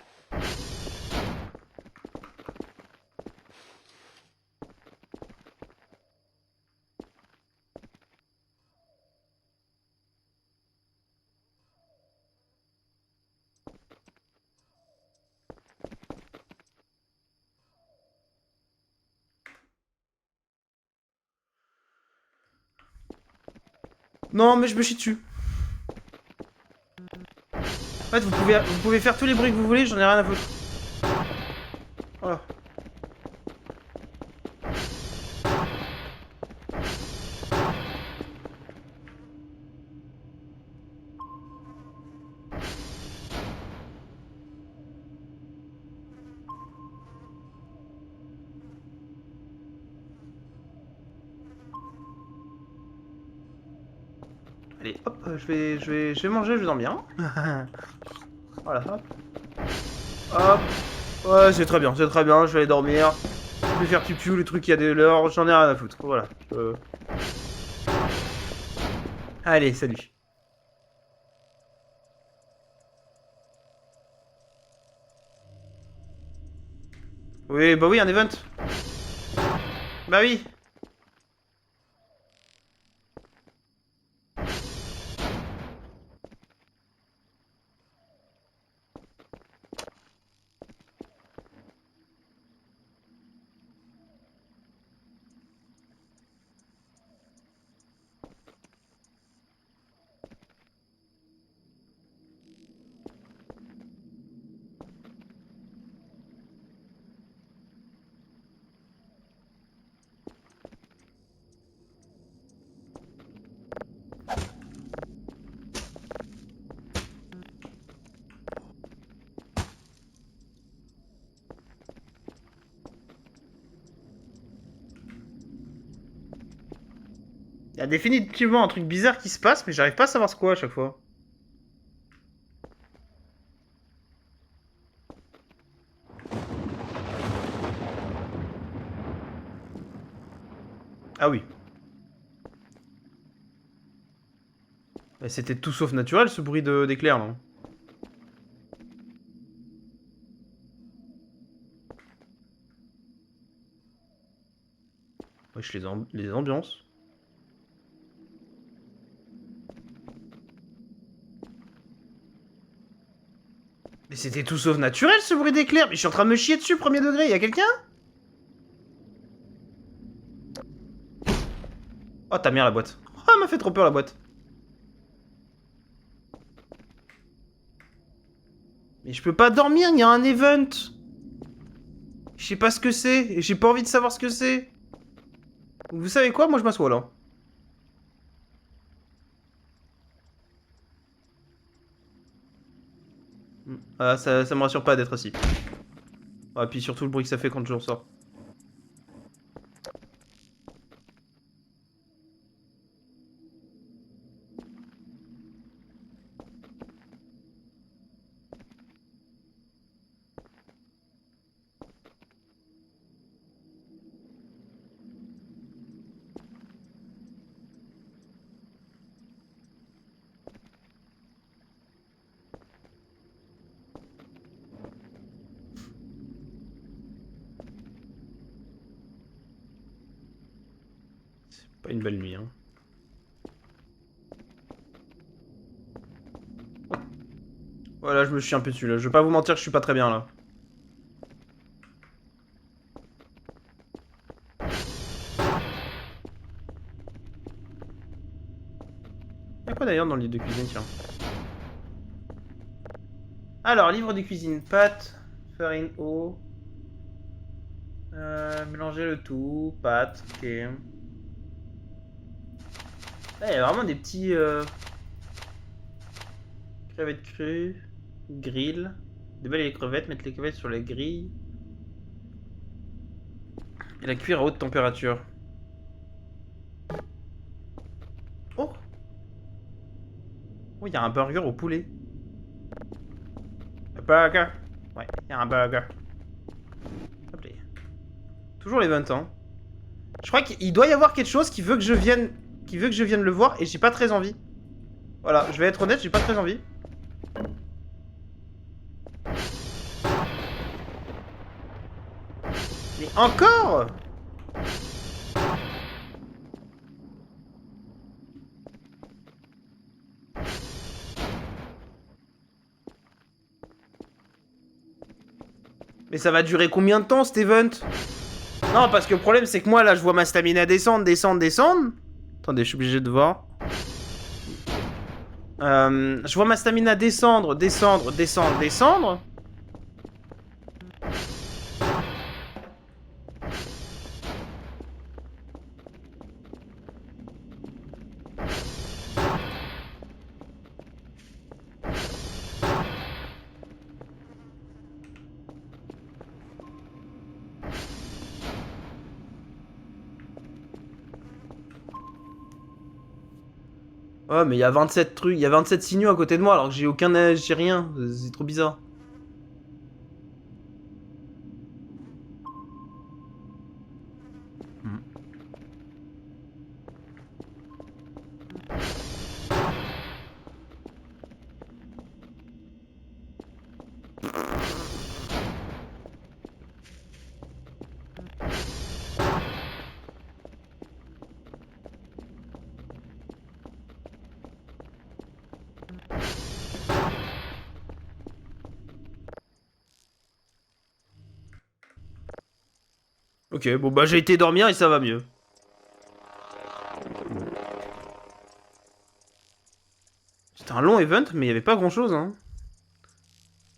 Non, mais je me chie dessus. En fait, vous pouvez faire tous les bruits que vous voulez, j'en ai rien à foutre. Voilà. Allez, hop, je vais manger, je vais dormir. Voilà, hop. Hop. Ouais, c'est très bien, je vais aller dormir. Je vais faire pipi, les trucs qu'il y a de l'heure, j'en ai rien à foutre. Voilà. Allez, salut. Oui, bah oui, un event. Bah oui. Il y a définitivement un truc bizarre qui se passe, mais j'arrive pas à savoir ce quoi à chaque fois. Ah oui. C'était tout sauf naturel ce bruit d'éclair là. Wesh, les ambiances. Mais c'était tout sauf naturel ce bruit d'éclair. Mais je suis en train de me chier dessus, premier degré. Y'a quelqu'un? Oh ta mère la boîte. Oh, elle m'a fait trop peur la boîte. Mais je peux pas dormir, il y a un event. Je sais pas ce que c'est, et j'ai pas envie de savoir ce que c'est. Vous savez quoi? Moi je m'assois là. Ah, ça me rassure pas d'être assis. Ah, puis surtout le bruit que ça fait quand je ressors. Pas une belle nuit, hein. Voilà, je me suis un peu dessus là. Je vais pas vous mentir, je suis pas très bien là. Y'a quoi d'ailleurs dans le livre de cuisine, tiens? Alors, livre de cuisine, pâte, farine, eau. Mélanger le tout, pâte, ok. Là, il y a vraiment des petits crevettes crues, grill. Déballer les crevettes, mettre les crevettes sur la grille. Et la cuire à haute température. Oh! Oh, il y a un burger au poulet. Un burger. Ouais, il y a un burger. Hop là. Toujours les 20 ans. Je crois qu'il doit y avoir quelque chose qui veut que je vienne, le voir et j'ai pas très envie. Voilà, je vais être honnête, j'ai pas très envie. Mais encore! Mais ça va durer combien de temps cet event? Non, parce que le problème c'est que moi là je vois ma stamina descendre, descendre, descendre. Attendez, je suis obligé de voir. Je vois ma stamina descendre, descendre, descendre, descendre. Oh, mais il y a 27 trucs, il y a 27 signaux à côté de moi alors que j'ai aucun, j'ai rien. C'est trop bizarre. Ok, bon bah j'ai été dormir et ça va mieux. C'était un long event, mais il y avait pas grand chose, hein.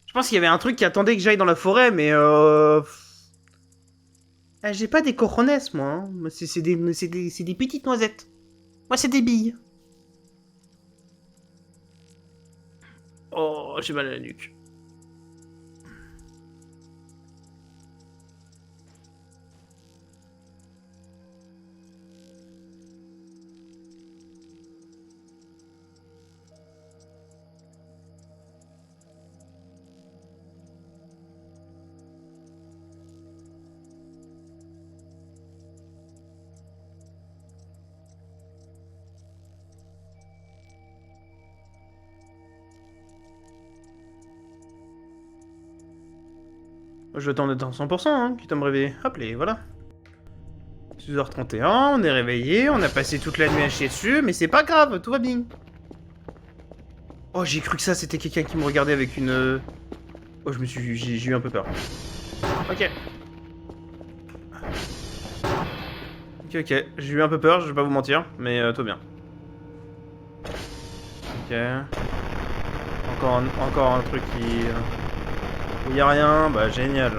Je pense qu'il y avait un truc qui attendait que j'aille dans la forêt, mais j'ai pas des cojones, moi. Hein. C'est des petites noisettes. Moi, c'est des billes. Oh, j'ai mal à la nuque. Je t'en être à 100%, hein, quitte à me réveiller. Hop, les voilà. 6h31, on est réveillé, on a passé toute la nuit à chier dessus, mais c'est pas grave, tout va bien. Oh, j'ai cru que ça, c'était quelqu'un qui me regardait avec une... Oh, j'ai eu un peu peur. Ok. Ok, j'ai eu un peu peur, je vais pas vous mentir, mais tout bien. Ok. Encore un truc qui... où y a rien, bah génial.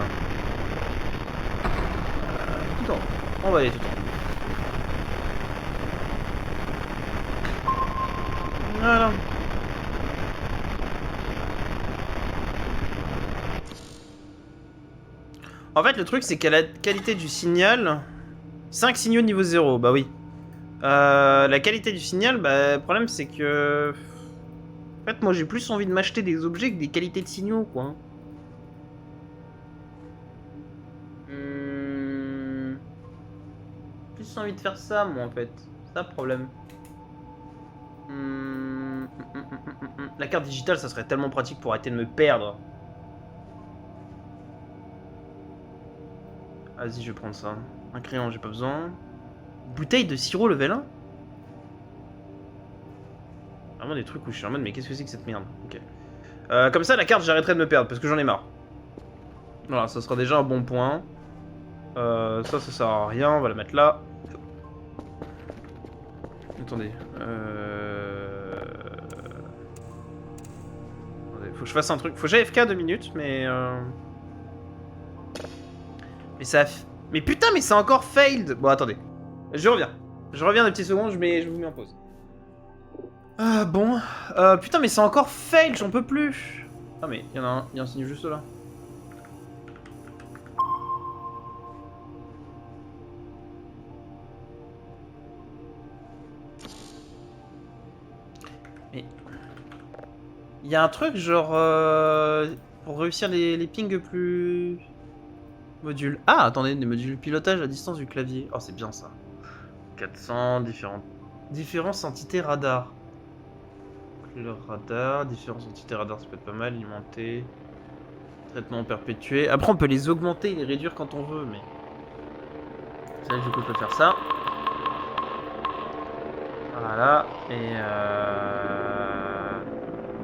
Tout en haut. On va aller tout en haut. Voilà. En fait, le truc, c'est qu'à la qualité du signal... 5 signaux niveau 0, bah oui. La qualité du signal, bah, le problème, c'est que... En fait, moi, j'ai plus envie de m'acheter des objets que des qualités de signaux, quoi. Plus envie de faire ça, moi, en fait. C'est ça le problème. La carte digitale, ça serait tellement pratique pour arrêter de me perdre. Vas-y, je vais prendre ça. Un crayon, j'ai pas besoin. Bouteille de sirop level 1. Vraiment des trucs où je suis en mode, mais qu'est-ce que c'est que cette merde? Ok. Comme ça, la carte, j'arrêterai de me perdre parce que j'en ai marre. Voilà, ça sera déjà un bon point. Ça sert à rien, on va la mettre là. Attendez. Attendez, faut que je fasse un truc. Faut que j'aille FK 2 minutes, mais... Mais ça... Mais putain, mais c'est encore failed. Bon, attendez. Je reviens. Je reviens des petites secondes, je vous mets en pause. Ah, bon. Putain, mais c'est encore failed, j'en peux plus. Ah, mais il y a un signe juste là. Mais... Il y a un truc genre... pour réussir les pings plus... Modules. Ah, attendez, des modules pilotage à distance du clavier. Oh, c'est bien ça. 400, différentes entités radar. Le radar, différentes entités radar, ça peut être pas mal, alimenté. Traitement perpétué. Après, on peut les augmenter et les réduire quand on veut, mais... C'est là que du coup, on peut faire ça. Voilà, et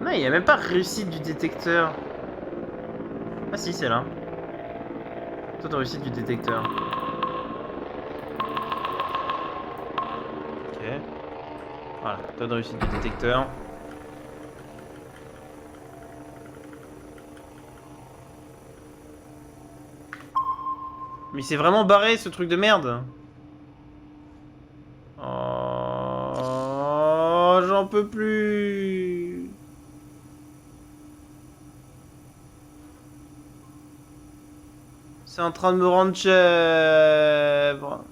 non, il n'y a même pas réussite du détecteur. Ah si, c'est là. Taux de réussite du détecteur. Ok. Voilà, taux de réussite du détecteur. Mais c'est vraiment barré ce truc de merde. Oh, j'en peux plus. C'est en train de me rendre chèvre.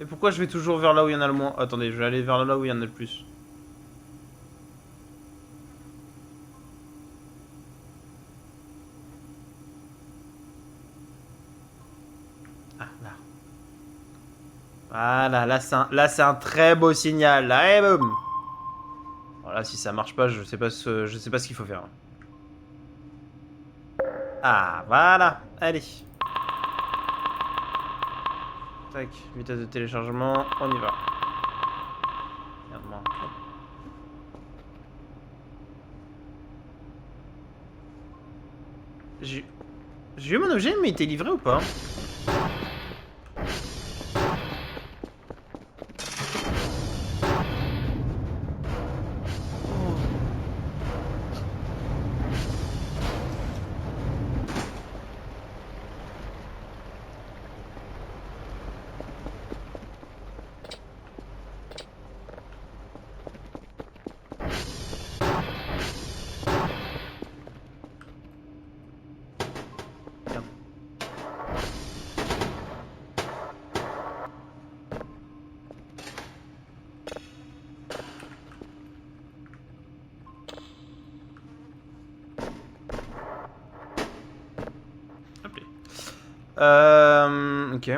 Et pourquoi je vais toujours vers là où il y en a le moins? Attendez, je vais aller vers là où il y en a le plus. Ah, là. Voilà, là c'est un très beau signal. Là, et boum. Voilà, si ça marche pas, je sais pas ce qu'il faut faire. Ah, voilà. Allez. Tac, vitesse de téléchargement, on y va. Regarde-moi. J'ai eu mon objet, mais il était livré ou pas? Ok.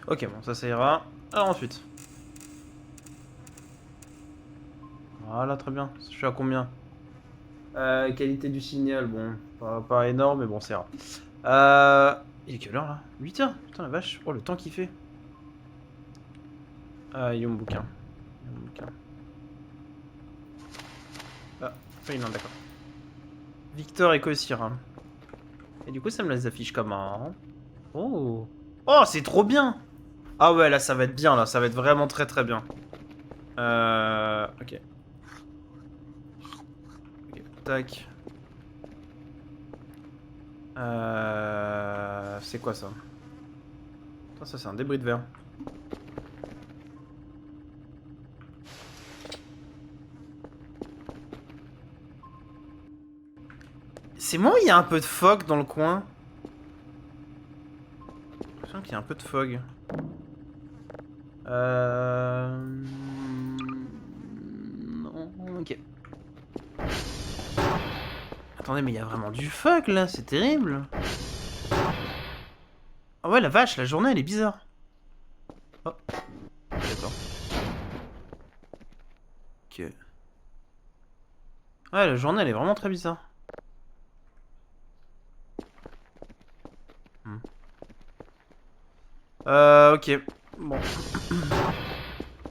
Ok, bon, ça ira. Alors ensuite. Voilà, très bien. Je suis à combien? Qualité du signal, bon, pas énorme, mais bon, c'est rare. Il est quelle heure là? 8h? Putain la vache. Oh, le temps qu'il fait. Il est où mon bouquin? Il est où mon bouquin? Ah, oui, non, d'accord. Victor et Kossira. Et du coup, ça me les affiche comment? Oh! Oh, c'est trop bien! Ah ouais, là, ça va être bien, là. Ça va être vraiment très très bien. Ok. Ok, tac. C'est quoi ça? Putain, ça, c'est un débris de verre. C'est moi, il y a un peu de fog dans le coin. J'ai l'impression qu'il y a un peu de fog. Non, ok. Attendez, mais il y a vraiment du fog là, c'est terrible. Ah ouais, la vache, la journée elle est bizarre. Oh, d'accord. Ok. Ouais, la journée elle est vraiment très bizarre. Hmm. Ok. Bon.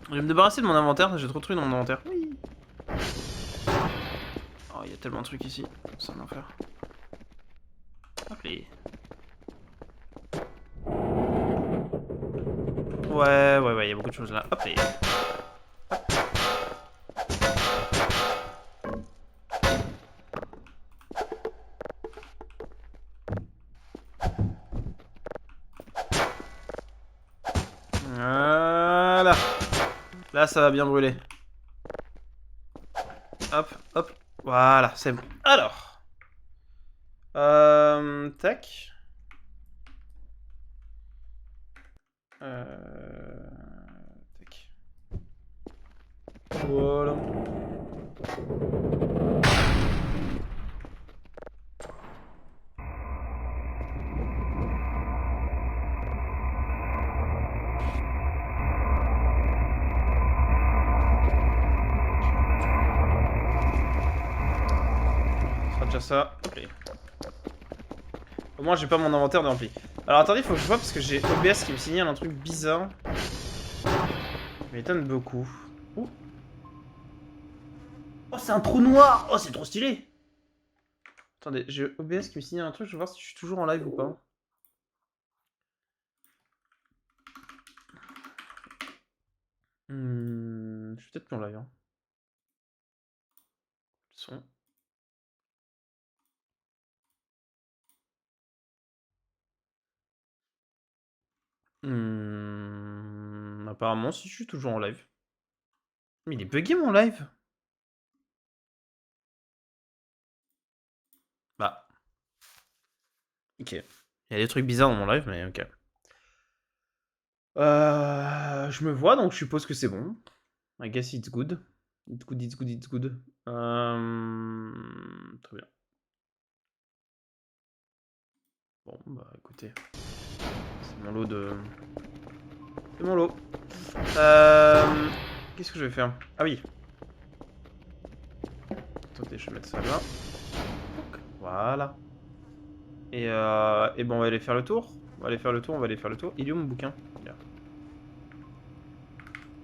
Je vais me débarrasser de mon inventaire, j'ai trop de trucs dans mon inventaire. Oui. Oh, il y a tellement de trucs ici, c'est un enfer. Hop les. Ouais, il y a beaucoup de choses là. Hop les. Voilà. Là, ça va bien brûler. Hop, hop. Voilà, c'est bon. Alors. Tac. Tac. Voilà. Ce sera déjà ça. Ok. Au moins, j'ai pas mon inventaire de rempli. Alors attendez, faut que je vois parce que j'ai OBS qui me signale un truc bizarre. Il m'étonne beaucoup. Ouh. Oh, c'est un trou noir! Oh, c'est trop stylé! Attendez, j'ai OBS qui me signale un truc, je vais voir si je suis toujours en live ou pas. Je suis peut-être plus en live. Hein. Son. Apparemment, si je suis toujours en live. Mais il est bugué mon live! Bah. Ok. Il y a des trucs bizarres dans mon live, mais ok. Je me vois, donc je suppose que c'est bon. I guess it's good. It's good, it's good, it's good. Très bien. Bon, bah écoutez. C'est mon lot de... C'est mon lot. Qu'est-ce que je vais faire? Ah oui. Attendez, je vais mettre ça là. Voilà. Et bon, on va aller faire le tour. On va aller faire le tour, on va aller faire le tour. Il est où mon bouquin? Là.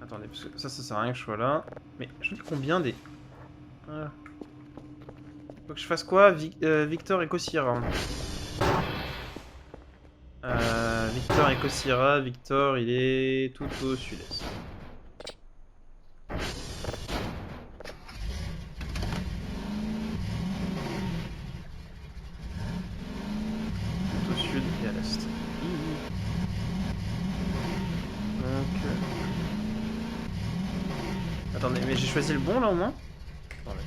Attendez, parce que ça sert à rien que je sois là. Mais je dis combien des... Voilà. Faut que je fasse quoi? Victor et Kossira. Victor et Kossira. Victor, il est tout au sud-est. Tout au sud et à l'est. Donc... Attendez, mais j'ai choisi le bon là au moins? Attendez.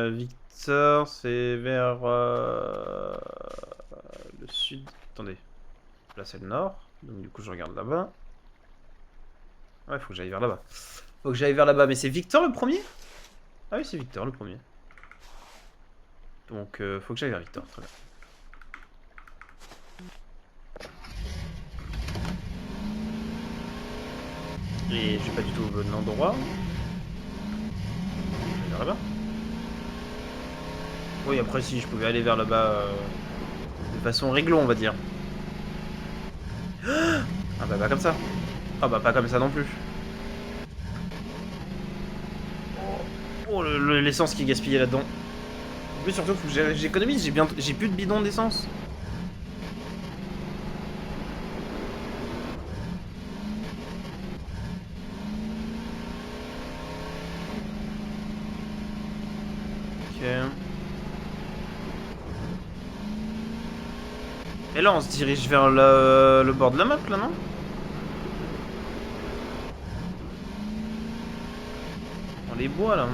Victor, c'est vers le sud. Attendez. Là, c'est le nord. Donc, du coup, je regarde là-bas. Ouais, faut que j'aille vers là-bas. Faut que j'aille vers là-bas. Mais c'est Victor le premier? Ah oui, c'est Victor le premier. Donc, faut que j'aille vers Victor. Très bien. Et je suis pas du tout au bon endroit. Je vais vers là-bas. Oui, après si je pouvais aller vers là-bas de façon réglo, on va dire. Ah bah pas comme ça. Ah bah pas comme ça non plus. Oh l'essence qui est gaspillée là-dedans. En plus surtout faut que j'économise, j'ai plus de bidon d'essence. Ok. Et là on se dirige vers le bord de la map là non? Dans les bois là.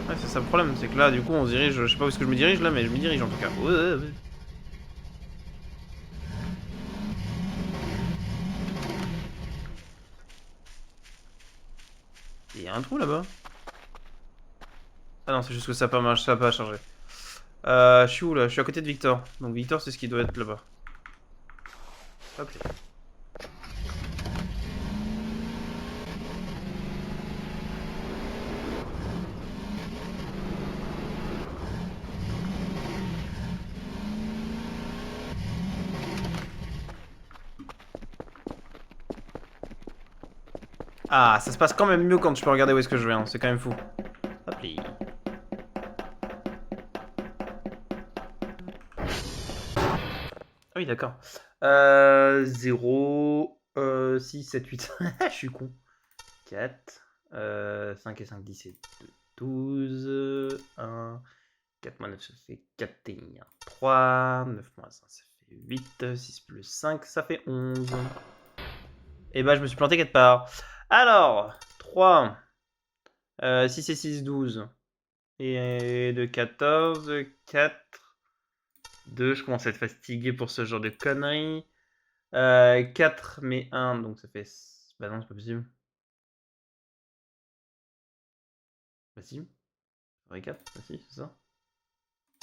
Ouais c'est ça le problème, c'est que là du coup on se dirige, je sais pas où est-ce que je me dirige là mais je me dirige en tout cas. Ouais. Il y a un trou là-bas. Ah non c'est juste que ça a pas chargé. Je suis où là? Je suis à côté de Victor. Donc Victor c'est ce qui doit être là-bas. Hop là. Ah, ça se passe quand même mieux quand tu peux regarder où est-ce que je vais, hein. C'est quand même fou. Hop là. Ah oui, d'accord. 0, 6, 7, 8. Je suis con. 4, 5 et 5, 10 et 2, 12, 1, 4 moins 9, ça fait 4 et 1, 3, 9 moins 1, ça fait 8, 6 plus 5, ça fait 11. Et bah, je me suis planté quelque part. Alors, 3, 6 et 6, 12. Et de 14, 4, 2, je commence à être fatigué pour ce genre de conneries. 4 mais 1, donc ça fait... Bah non, c'est pas possible. Bah si. Ça fait 4, bah si, c'est ça.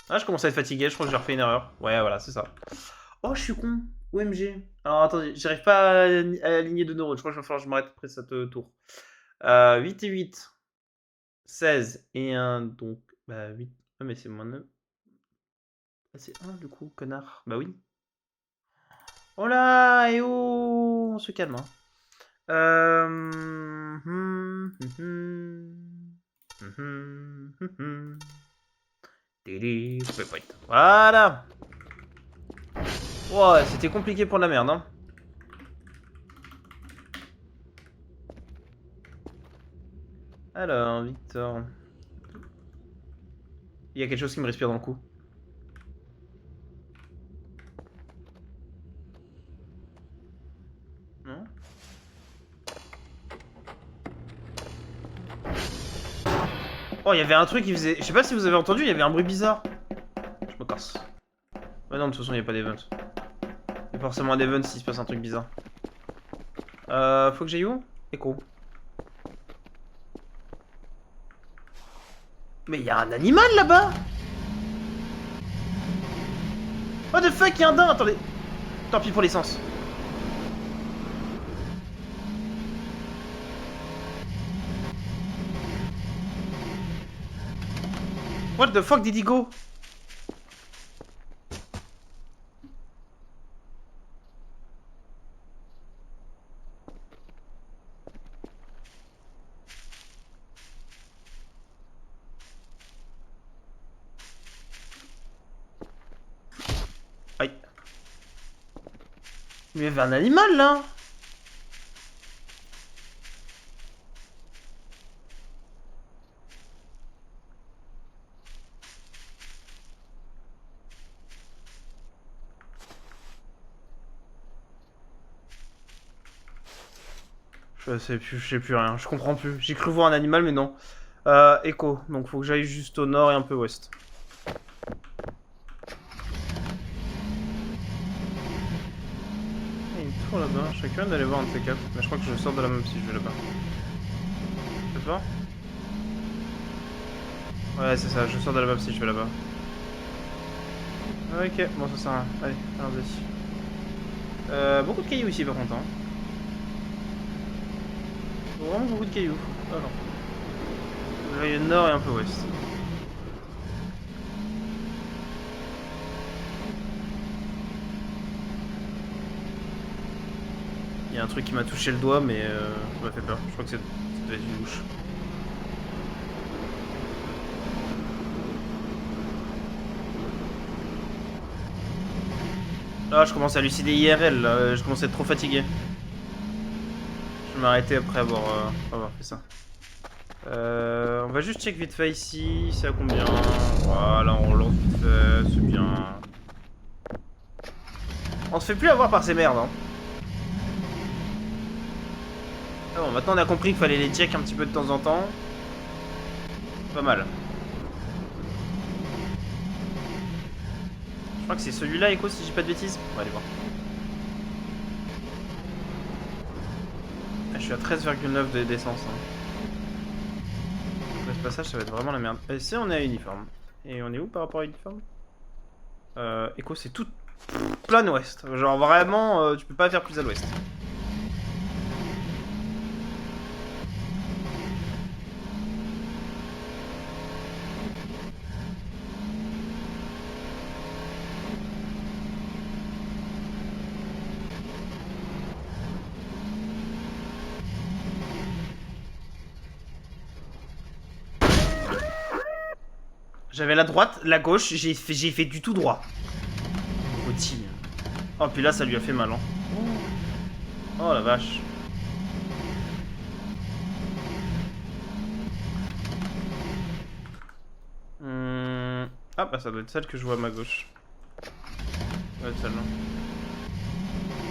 Ah, je commence à être fatigué, je crois que j'ai refait une erreur. Ouais, voilà, c'est ça. Oh, je suis con. OMG. Alors, attendez, j'arrive pas à aligner de neurones. Je crois que je vais falloir que je m'arrête après cette tour. 8 et 8. 16 et 1, donc... Bah 8. Ah, mais c'est moins 9. Ah, c'est 1 du coup, connard. Bah oui. Oh là, et oh, on se calme. Hein. Voilà. Ouais, c'était compliqué pour la merde. Hein. Alors, Victor. Il y a quelque chose qui me respire dans le cou. Non? Oh, il y avait un truc qui faisait... Je sais pas si vous avez entendu, il y avait un bruit bizarre. Je me casse. Ouais, non, de toute façon, il n'y a pas d'event. Il y a forcément un event s'il se passe un truc bizarre. Faut que j'aille où? Écho. Mais il y a un animal là-bas! What the fuck, il y a un daim! Attendez. Tant pis pour l'essence. What the fuck did he go? Aïe. Mais il y avait un animal là! Je sais plus rien, je comprends plus. J'ai cru voir un animal, mais non. Echo, donc faut que j'aille juste au nord et un peu ouest. Il y a une tour là-bas, je serais curieux d'aller voir un de ces quatre. Mais je crois que je sors de la même si je vais là-bas. C'est pas? Ouais, c'est ça, je sors de la map si je vais là-bas. Ok, bon ça sert à rien. Allez, allons-y. Beaucoup de cailloux ici par contre. Hein. Vraiment beaucoup de cailloux. Alors. Il y a nord et un peu ouest. Il y a un truc qui m'a touché le doigt, mais ça m'a fait peur. Je crois que ça devait être une mouche. Là, je commence à halluciner IRL, là. Je commence à être trop fatigué. Je vais m'arrêter après avoir fait ça. On va juste check vite fait ici, c'est à combien? Voilà, on relance vite fait, c'est bien. On se fait plus avoir par ces merdes, hein. Ah bon, maintenant on a compris qu'il fallait les check un petit peu de temps en temps. Pas mal. Je crois que c'est celui-là, Echo, si j'ai pas de bêtises. On va aller voir. Ah, je suis à 13,9 d'essence. Hein. Donc là, ce passage, ça va être vraiment la merde. Et si on est à uniforme. Et on est où par rapport à uniforme? Echo, c'est tout plein ouest. Genre vraiment, tu peux pas faire plus à l'ouest. J'avais la droite, la gauche, j'ai fait du tout droit. Petit. Oh, puis là, ça lui a fait mal. Hein. Oh la vache. Ah bah ça doit être celle que je vois à ma gauche. Ça doit être celle-là.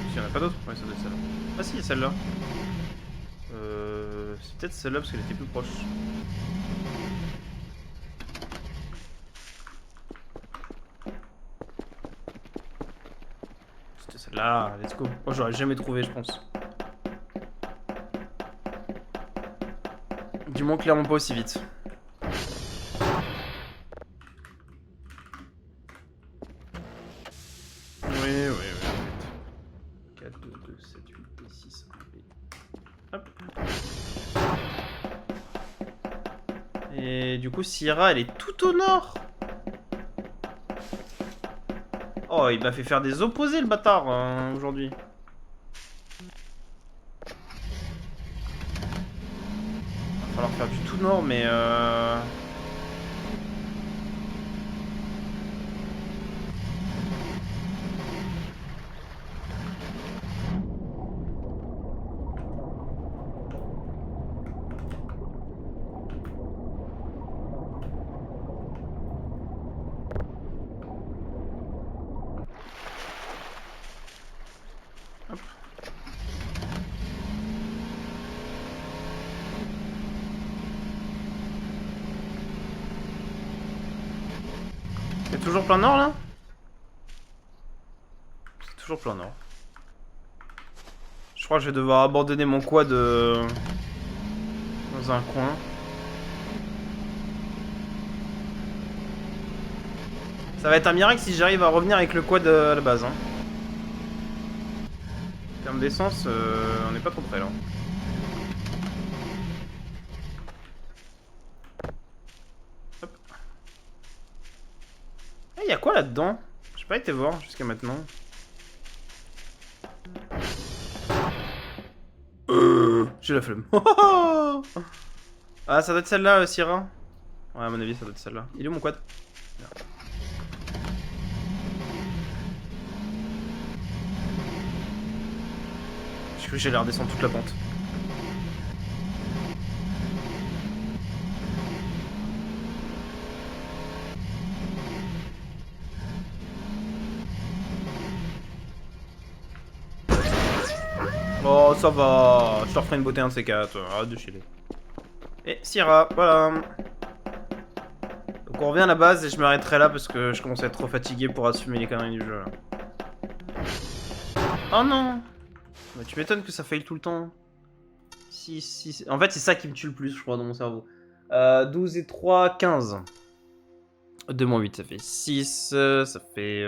S'il y en a pas d'autres? Ouais, ça doit être celle-là. Ah si, il y a celle-là. C'est peut-être celle-là parce qu'elle était plus proche. C'était celle-là, let's go. Oh, j'aurais jamais trouvé, je pense. Du moins, clairement pas aussi vite. Oui. 4, 2, 2, 7, 8, et 6, 1, hop. Et du coup, Sierra, elle est tout au nord. Oh, il m'a fait faire des opposés, le bâtard, aujourd'hui. Va falloir faire du tout nord, mais hop. C'est toujours plein nord, là? C'est toujours plein nord. Je crois que je vais devoir abandonner mon quad dans un coin. Ça va être un miracle si j'arrive à revenir avec le quad à la base. Hein. En termes d'essence, on n'est pas trop près là. Hop. Eh, y'a quoi là-dedans? J'ai pas été voir jusqu'à maintenant. J'ai la flemme. Ah, ça doit être celle-là, Sierra. Ouais, à mon avis, ça doit être celle-là. Il est où mon quad? Merde. J'ai cru que j'allais redescendre toute la pente. Oh, ça va. Je te referai une beauté un de ces quatre. Arrête de chier. Et Sierra, voilà. Donc on revient à la base et je m'arrêterai là parce que je commence à être trop fatigué pour assumer les conneries du jeu. Là. Oh non! Bah, tu m'étonnes que ça faille tout le temps. Si. En fait, c'est ça qui me tue le plus, je crois, dans mon cerveau. 12 et 3, 15. 2 moins 8, ça fait 6. Ça fait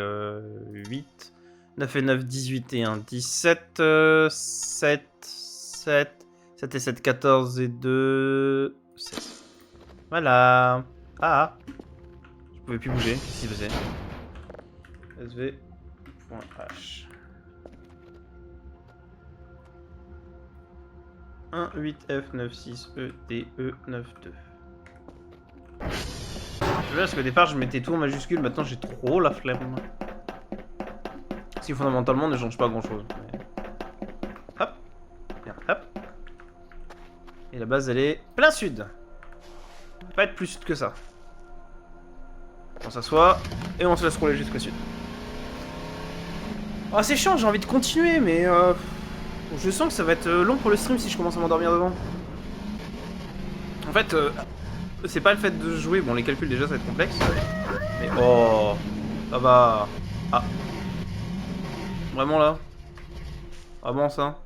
8. 9 et 9, 18 et 1, 17. 7, 7. 7 et 7, 14 et 2, 16. Voilà. Ah. Je pouvais plus bouger. Qu'est-ce qui se faisait? SV.h. 1, 8, F, 9, 6, E, D, E, 9, 2. Je veux parce qu'au départ je mettais tout en majuscule, maintenant j'ai trop la flemme. Ce qui fondamentalement ne change pas grand chose. Mais... hop. Bien, hop. Et la base elle est plein sud. Ça peut pas être plus sud que ça. On s'assoit et on se laisse rouler jusqu'au sud. Oh c'est chiant, j'ai envie de continuer mais je sens que ça va être long pour le stream si je commence à m'endormir devant. En fait, c'est pas le fait de jouer, bon les calculs déjà ça va être complexe. Mais oh, ça va. Ah. Vraiment là? Vraiment ça?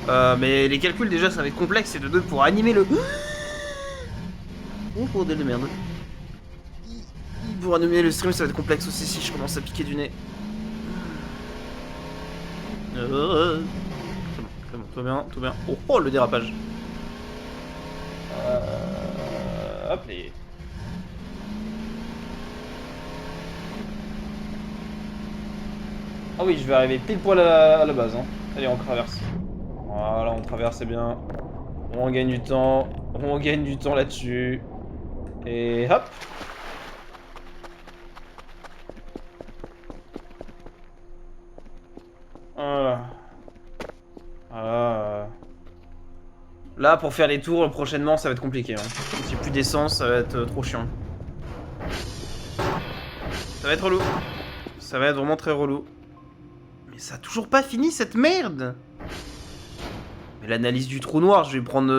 Voilà. Mais les calculs déjà ça va être complexe et de deux pour animer le... Oh bordel de merde. Pour animer le stream ça va être complexe aussi si je commence à piquer du nez. C'est bon, tout bien, tout bien. Oh, oh le dérapage. Hop les... Ah oui, je vais arriver pile poil à la base. Hein. Allez, on traverse. Voilà, on traverse, c'est bien. On gagne du temps. On gagne du temps là-dessus. Et hop. Voilà. Voilà. Là, pour faire les tours, prochainement, ça va être compliqué. Hein. Si j'ai plus d'essence, ça va être trop chiant. Ça va être relou. Ça va être vraiment très relou. Mais ça a toujours pas fini cette merde. Mais l'analyse du trou noir, je vais prendre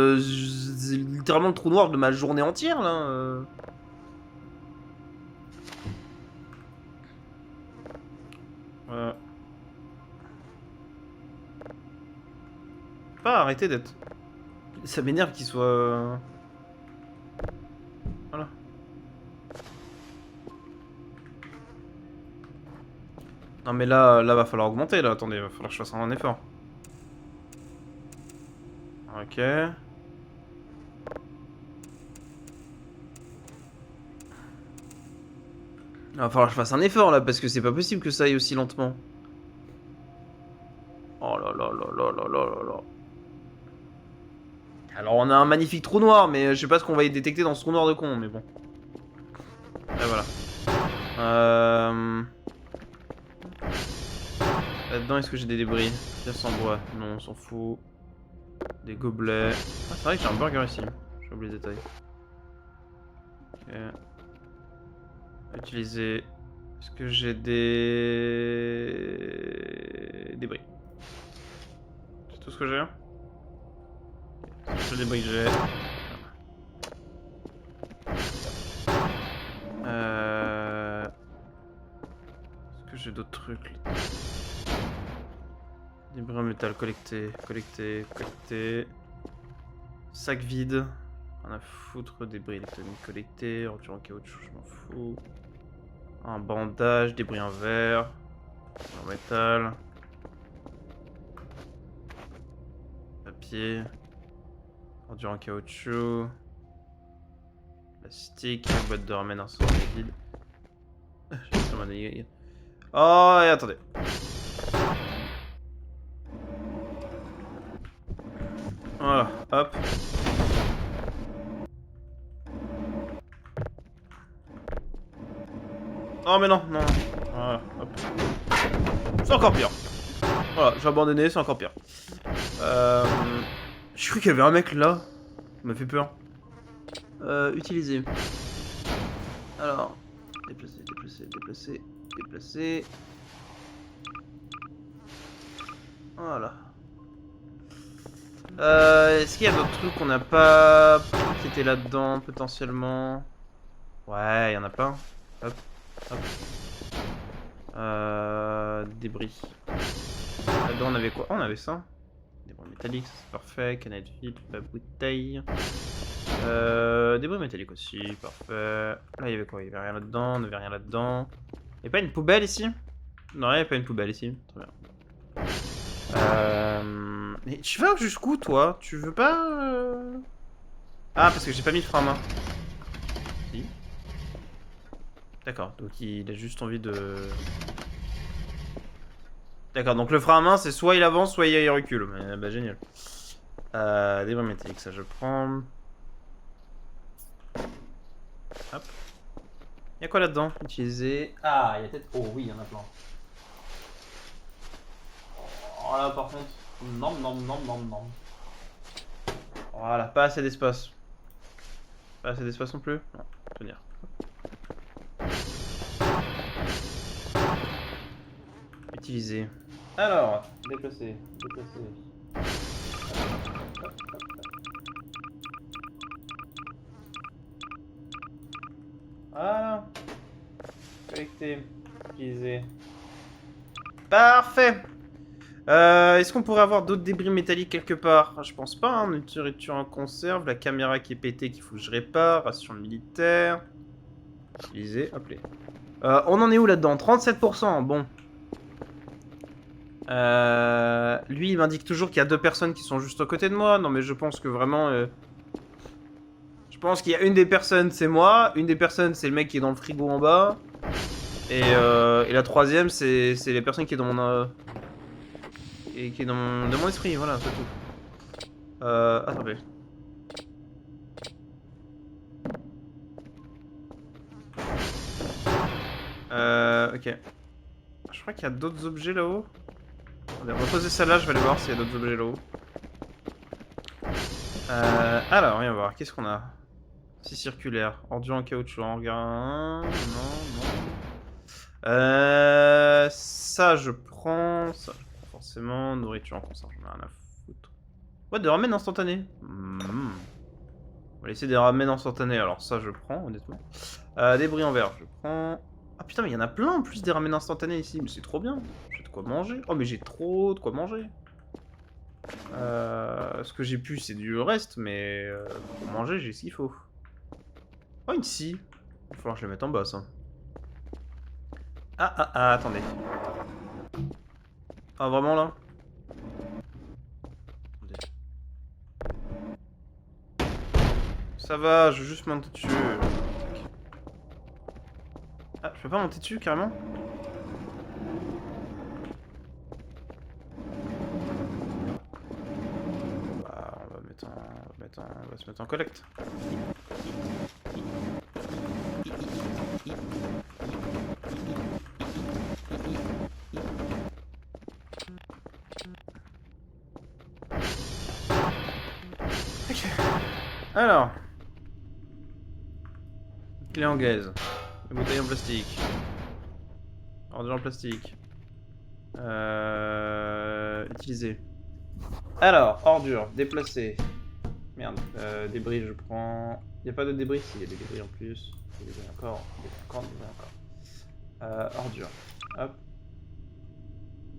littéralement le trou noir de ma journée entière là. Voilà. Pas arrêter d'être... Ça m'énerve qu'il soit... Voilà. Non mais là va falloir augmenter là, attendez, va falloir que je fasse un effort. Ok. Il va falloir que je fasse un effort là, parce que c'est pas possible que ça aille aussi lentement. Oh là là là là là là là là. Alors on a un magnifique trou noir, mais je sais pas ce qu'on va y détecter dans ce trou noir de con, mais bon. Et voilà. Là-dedans, est-ce que j'ai des débris? Pièce en bois. Non, on s'en fout. Des gobelets. Ah, c'est vrai que j'ai un burger ici. J'ai oublié le détail. Ok. Utiliser. Est-ce que j'ai des débris? C'est tout ce que j'ai? C'est le débris que j'ai. Est-ce que j'ai d'autres trucs là? Débris en métal collecté, collecté, collecté. Sac vide. On a foutre, débris électroniques collectés, ordures en caoutchouc, je m'en fous. Un bandage, débris en verre, en métal. Papier. Ordures en caoutchouc. Plastique, boîte de ramen incendie vide. Oh, et attendez. Voilà, hop. Oh mais non, non. Voilà, hop. C'est encore pire. Voilà, j'ai abandonné, c'est encore pire. J'ai cru qu'il y avait un mec là. Ça m'a fait peur. Utiliser. Alors, déplacer, déplacer, déplacer, déplacer. Voilà. Est-ce qu'il y a d'autres trucs qu'on n'a pas qui étaient là-dedans potentiellement? Ouais, il y en a plein. Hop, hop. Débris. Là-dedans on avait quoi? Oh, on avait ça. Débris métallique, c'est parfait. Canette vide, pas bouteille. Débris métalliques aussi, parfait. Là, il y avait quoi? Il y avait rien là-dedans, il n'y avait rien là-dedans. Il n'y a pas une poubelle ici? Non, il n'y a pas une poubelle ici. Très bien. Mais tu vas jusqu'où, toi? Tu veux pas... Ah, parce que j'ai pas mis de frein à main. Si. D'accord, donc il a juste envie de... D'accord, donc le frein à main, c'est soit il avance, soit il recule. Mais, bah, génial. Débris métalliques, ça je prends. Hop. Y'a quoi là-dedans? Utiliser. Ah, il y a peut-être. Oh oui, il y en a plein. Oh là, par contre. Non, non, non, non, non. Voilà, pas assez d'espace. Pas assez d'espace non plus? Non, je veux dire. Utiliser. Alors, déplacer, déplacer. Voilà. Collecter. Utiliser. Parfait. Est-ce qu'on pourrait avoir d'autres débris métalliques quelque part? Je pense pas, hein. Nourriture en conserve, la caméra qui est pétée qu'il faut que je répare, ration militaire. Utiliser, hop là. On en est où là-dedans? 37%, bon. Lui, il m'indique toujours qu'il y a 2 personnes qui sont juste à côté de moi. Non, mais je pense que vraiment... Je pense qu'il y a une des personnes, c'est moi. Une des personnes, c'est le mec qui est dans le frigo en bas. Et la troisième, c'est les personnes qui est dans mon... et qui est dans mon esprit, voilà, c'est tout. Attendez. Ok. Je crois qu'il y a d'autres objets là-haut. On va poser celle-là, je vais aller voir s'il y a d'autres objets là-haut. Alors, viens voir, qu'est-ce qu'on a? C'est circulaire. Ordure en caoutchouc. En grain. Non, non. Ça, je prends. Ça, je prends forcément. Nourriture en conserve, j'en ai rien à foutre. Ouais, des ramen instantanés. On va laisser des ramen instantanés. Alors, ça, je prends, honnêtement. Débris en verre, je prends. Ah putain, mais il y en a plein en plus des ramen instantanés ici. Mais c'est trop bien. J'ai de quoi manger. Oh, mais j'ai trop de quoi manger. Ce que j'ai pu, c'est du reste, mais pour manger, j'ai ce qu'il faut. Oh, une scie. Il va falloir que je le mette en bas, ça. Ah, attendez. Ah, vraiment, là? Attendez. Ça va, je vais juste monter dessus. Ah, je peux pas monter dessus, carrément? Bah, on va se mettre en collecte. Ok. Alors. Clé anglaise. Bouteille en plastique. Ordure en plastique. Utiliser. Alors, ordure, déplacer. Merde, débris, je prends. Y a pas de débris? Si, y a des débris en plus. Y a des débris encore. Y a encore des débris encore. Ordure. Hop.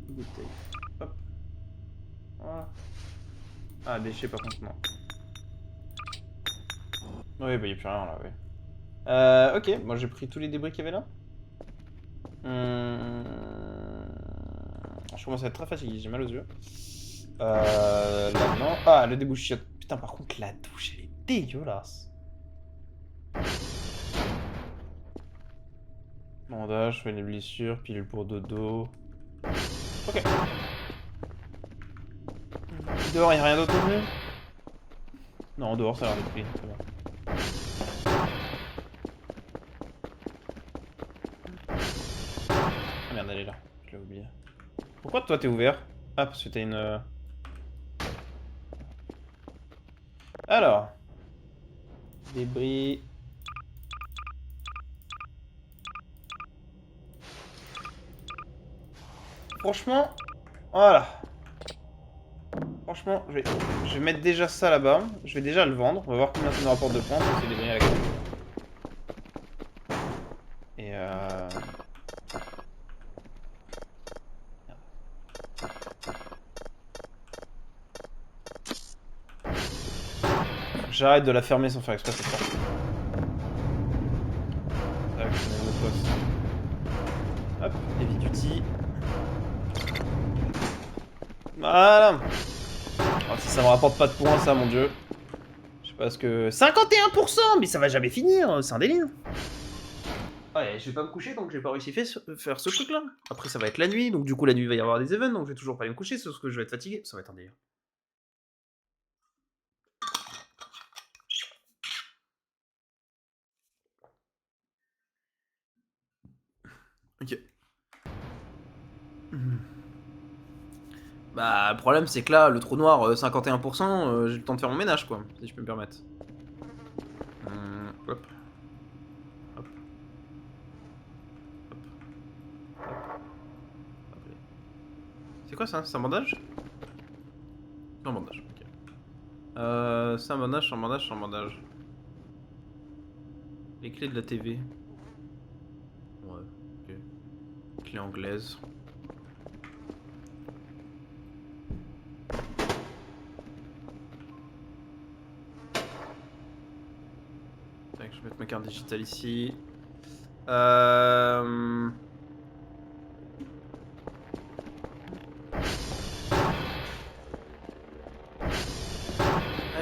Bouteille. Hop. Voilà. Ah, déchets par contre, non. Oui, bah y a plus rien là, oui. Ok, moi j'ai pris tous les débris qu'il y avait là. Je commence à être très fatigué, j'ai mal aux yeux. Là, non. Ah, le débouchette. Putain, par contre, la douche, elle est dégueulasse. Bandage, soigner les blessures, pilule pour dodo. Ok. Dehors, y'a rien d'autre non plus? Non, dehors, ça a l'air d'être pris. Très bien. Ah merde, elle est là. Je l'ai oublié. Pourquoi toi t'es ouvert? Ah, parce que t'as une... Alors. Débris. Franchement, voilà. Franchement, je vais mettre déjà ça là-bas. Je vais déjà le vendre. On va voir combien ça nous rapporte de points. C'est débris à la carte. Et J'arrête de la fermer sans faire exprès cette porte. Ça va que je mets le poste. Hop, heavy duty. Voilà. Oh, si ça me rapporte pas de points, ça, mon dieu. Je sais pas ce que... 51%. Mais ça va jamais finir, c'est un délire. Ouais, je vais pas me coucher, donc j'ai pas réussi à faire ce truc-là. Après, ça va être la nuit, donc du coup, la nuit, il va y avoir des events, donc je vais toujours pas aller me coucher, sauf que je vais être fatigué. Ça va être un délire. Ok. Bah, le problème, c'est que là, le trou noir, 51%, j'ai le temps de faire mon ménage, quoi, si je peux me permettre. Hop. Hop. Hop. Hop. C'est quoi ça? C'est un bandage? C'est un bandage, ok. C'est un bandage, c'est un bandage, c'est un bandage. Les clés de la TV. Ouais, ok. Clé anglaise. Tac, je vais mettre ma carte digitale ici. Ah,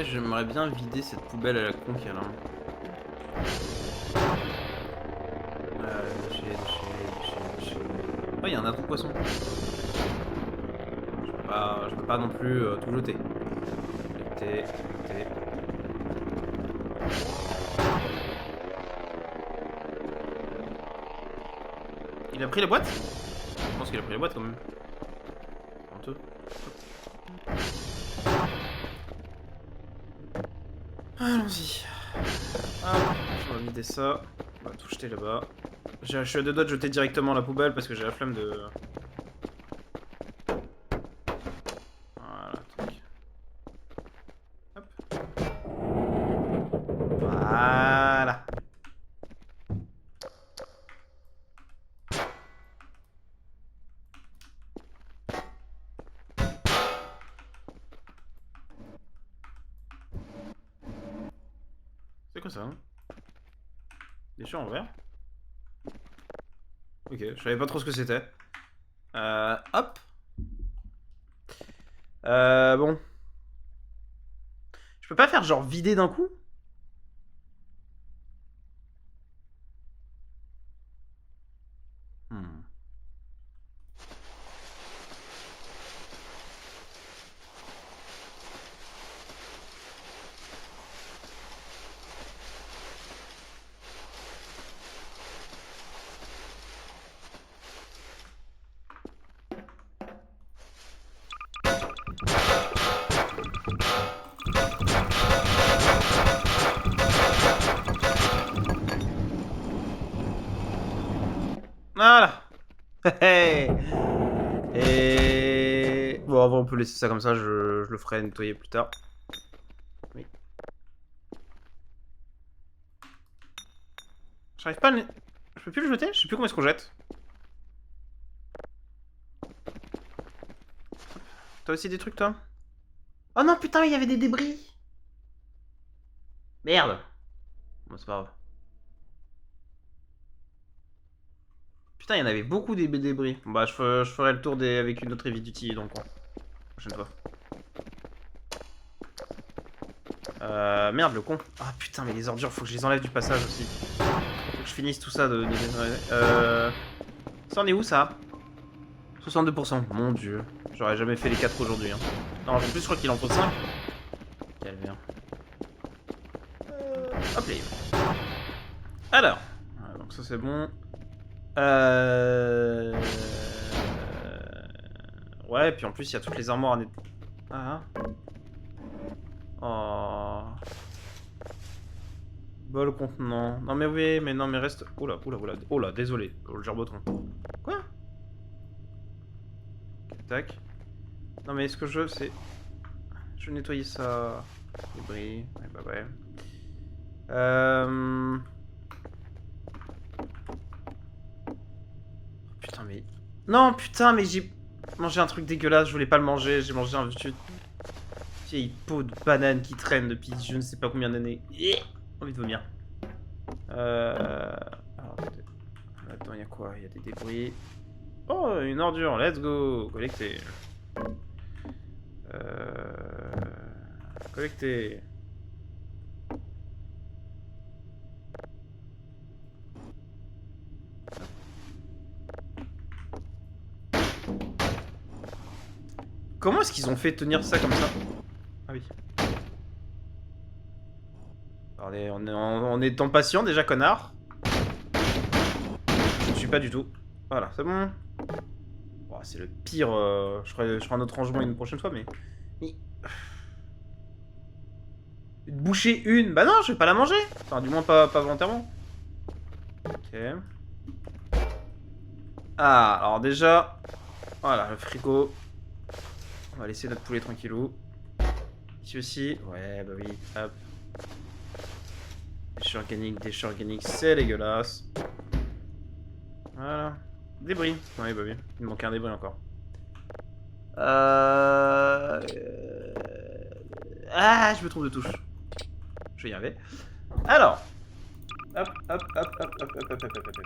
j'aimerais bien vider cette poubelle à la con qu'il y a là. Déchets. Oh, il y a un autre poisson. Je peux pas non plus tout jeter. Jeter. Il a pris la boîte? Je pense qu'il a pris la boîte quand même. Honteux. Allons-y. Je vais vider ça. On va tout jeter là-bas. Je suis à deux doigts de jeter directement à la poubelle parce que j'ai la flemme de... Voilà, tac. Hop. Voilà. C'est quoi ça, hein? Déchets en verre? Ok, je savais pas trop ce que c'était. Hop. Bon. Je peux pas faire genre vider d'un coup? Voilà. Et... Bon, avant, on peut laisser ça comme ça, je le ferai nettoyer plus tard. Oui. J'arrive pas à le... Je peux plus le jeter? Je sais plus comment est-ce qu'on jette. T'as aussi des trucs, toi? Oh non, putain, il y avait des débris. Merde. Bon, c'est pas grave. Putain, il y en avait beaucoup des débris. Bah, je ferai le tour avec une autre heavy duty, donc, prochaine fois. Merde, le con. Ah putain, mais les ordures, faut que je les enlève du passage aussi. Faut que je finisse tout ça de... Ça en est où, ça? 62%. Mon dieu. J'aurais jamais fait les 4 aujourd'hui. Hein. Non, en plus, je crois qu'il en faut 5. Calvaire. Hop là. Alors. Donc ça, c'est bon. Ouais, puis en plus, il y a toutes les armoires à nettoyer. Ah. Oh. Bol contenant. Non mais oui, mais non mais reste... Oula, désolé. Le gerbotron. Quoi? Tac. Non mais ce que je veux, c'est... Je vais nettoyer ça... Débris. Ouais, bah ouais. Putain mais... Non putain mais j'ai mangé un truc dégueulasse, je voulais pas le manger, j'ai mangé un... Vieille peau de banane qui traîne depuis je ne sais pas combien d'années. Envie de vomir. Alors, là-dedans, il y a quoi? Il y a des débris. Oh, une ordure, let's go. Collecter. Collecter. Comment est-ce qu'ils ont fait tenir ça comme ça? Ah oui. On est étant patient déjà, connard. Je ne suis pas du tout. Voilà, c'est bon. Oh, c'est le pire. Je ferai un autre rangement une prochaine fois, mais. Boucher une. Bah non, je vais pas la manger. Enfin, du moins pas volontairement. Ok. Ah, alors déjà. Voilà, le frigo. On va laisser notre poulet tranquillou. Ici aussi. Ouais, bah oui. Hop. Déchets organiques, c'est dégueulasse. Voilà. Débris. Oui, bah oui. Il me manquait un débris encore. Ah, je me trompe de touche. Je vais y arriver. Alors. Hop, hop, hop, hop, hop, hop, hop, hop, hop, hop, hop, hop, hop.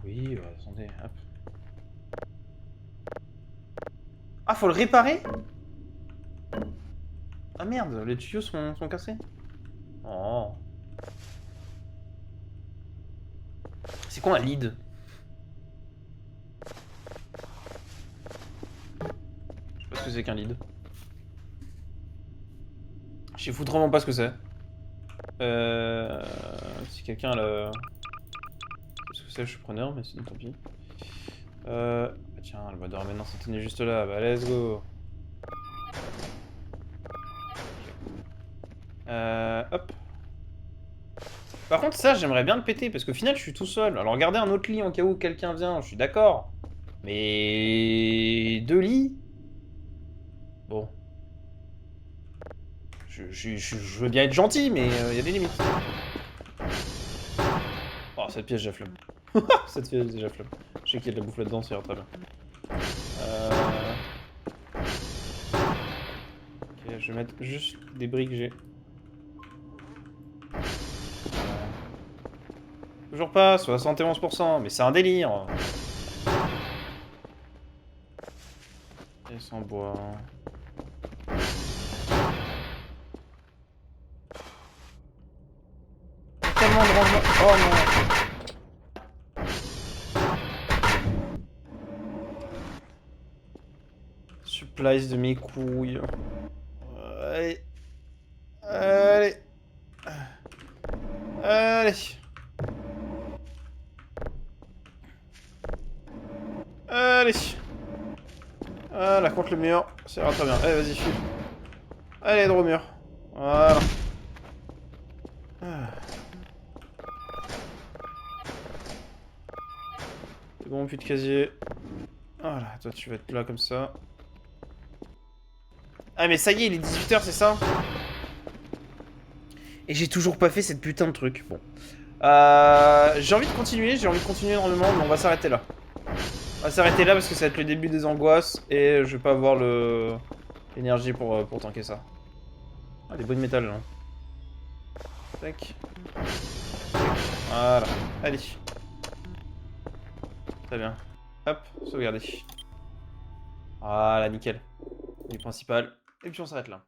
Oui, attendez, hop. Ah, faut le réparer? Ah merde, les tuyaux sont cassés. Oh. C'est quoi un lead? Je sais pas ce que c'est qu'un lead. Je sais foutrement pas ce que c'est. Si quelqu'un a le... Ce que c'est, je suis preneur, mais sinon tant pis. Bah tiens, le moteur maintenant c'est tenu juste là, bah let's go. Hop. Par contre ça j'aimerais bien le péter parce qu'au final je suis tout seul. Alors regardez un autre lit en cas où quelqu'un vient, je suis d'accord. Mais 2 lits. Bon. Je veux bien être gentil, mais il y a des limites. Oh, cette pièce, j'ai la flemme. Cette pièce, j'ai la flemme. Je sais qu'il y a de la bouffe là-dedans, ça ira très bien. Ok, je vais mettre juste des briques que j'ai. Toujours pas, 71%, mais c'est un délire. Et sans bois. Tellement de rangement. Oh non. Supplies de mes couilles. Allez. Allez. Allez. Allez. Voilà, contre le mur. Ça ira très bien. Allez, vas-y, file. Allez, droit au mur. Voilà. C'est bon, plus de casier. Voilà, toi tu vas être là comme ça. Ah mais ça y est, il est 18 h, c'est ça? Et j'ai toujours pas fait cette putain de truc. Bon. J'ai envie de continuer énormément, mais on va s'arrêter là. On va s'arrêter là parce que ça va être le début des angoisses et je vais pas avoir l'énergie pour tanker ça. Ah, des bruits de métal là. Tac. Voilà. Allez. Très bien. Hop, sauvegarder. Voilà, nickel. Du principal. Et puis on s'arrête là.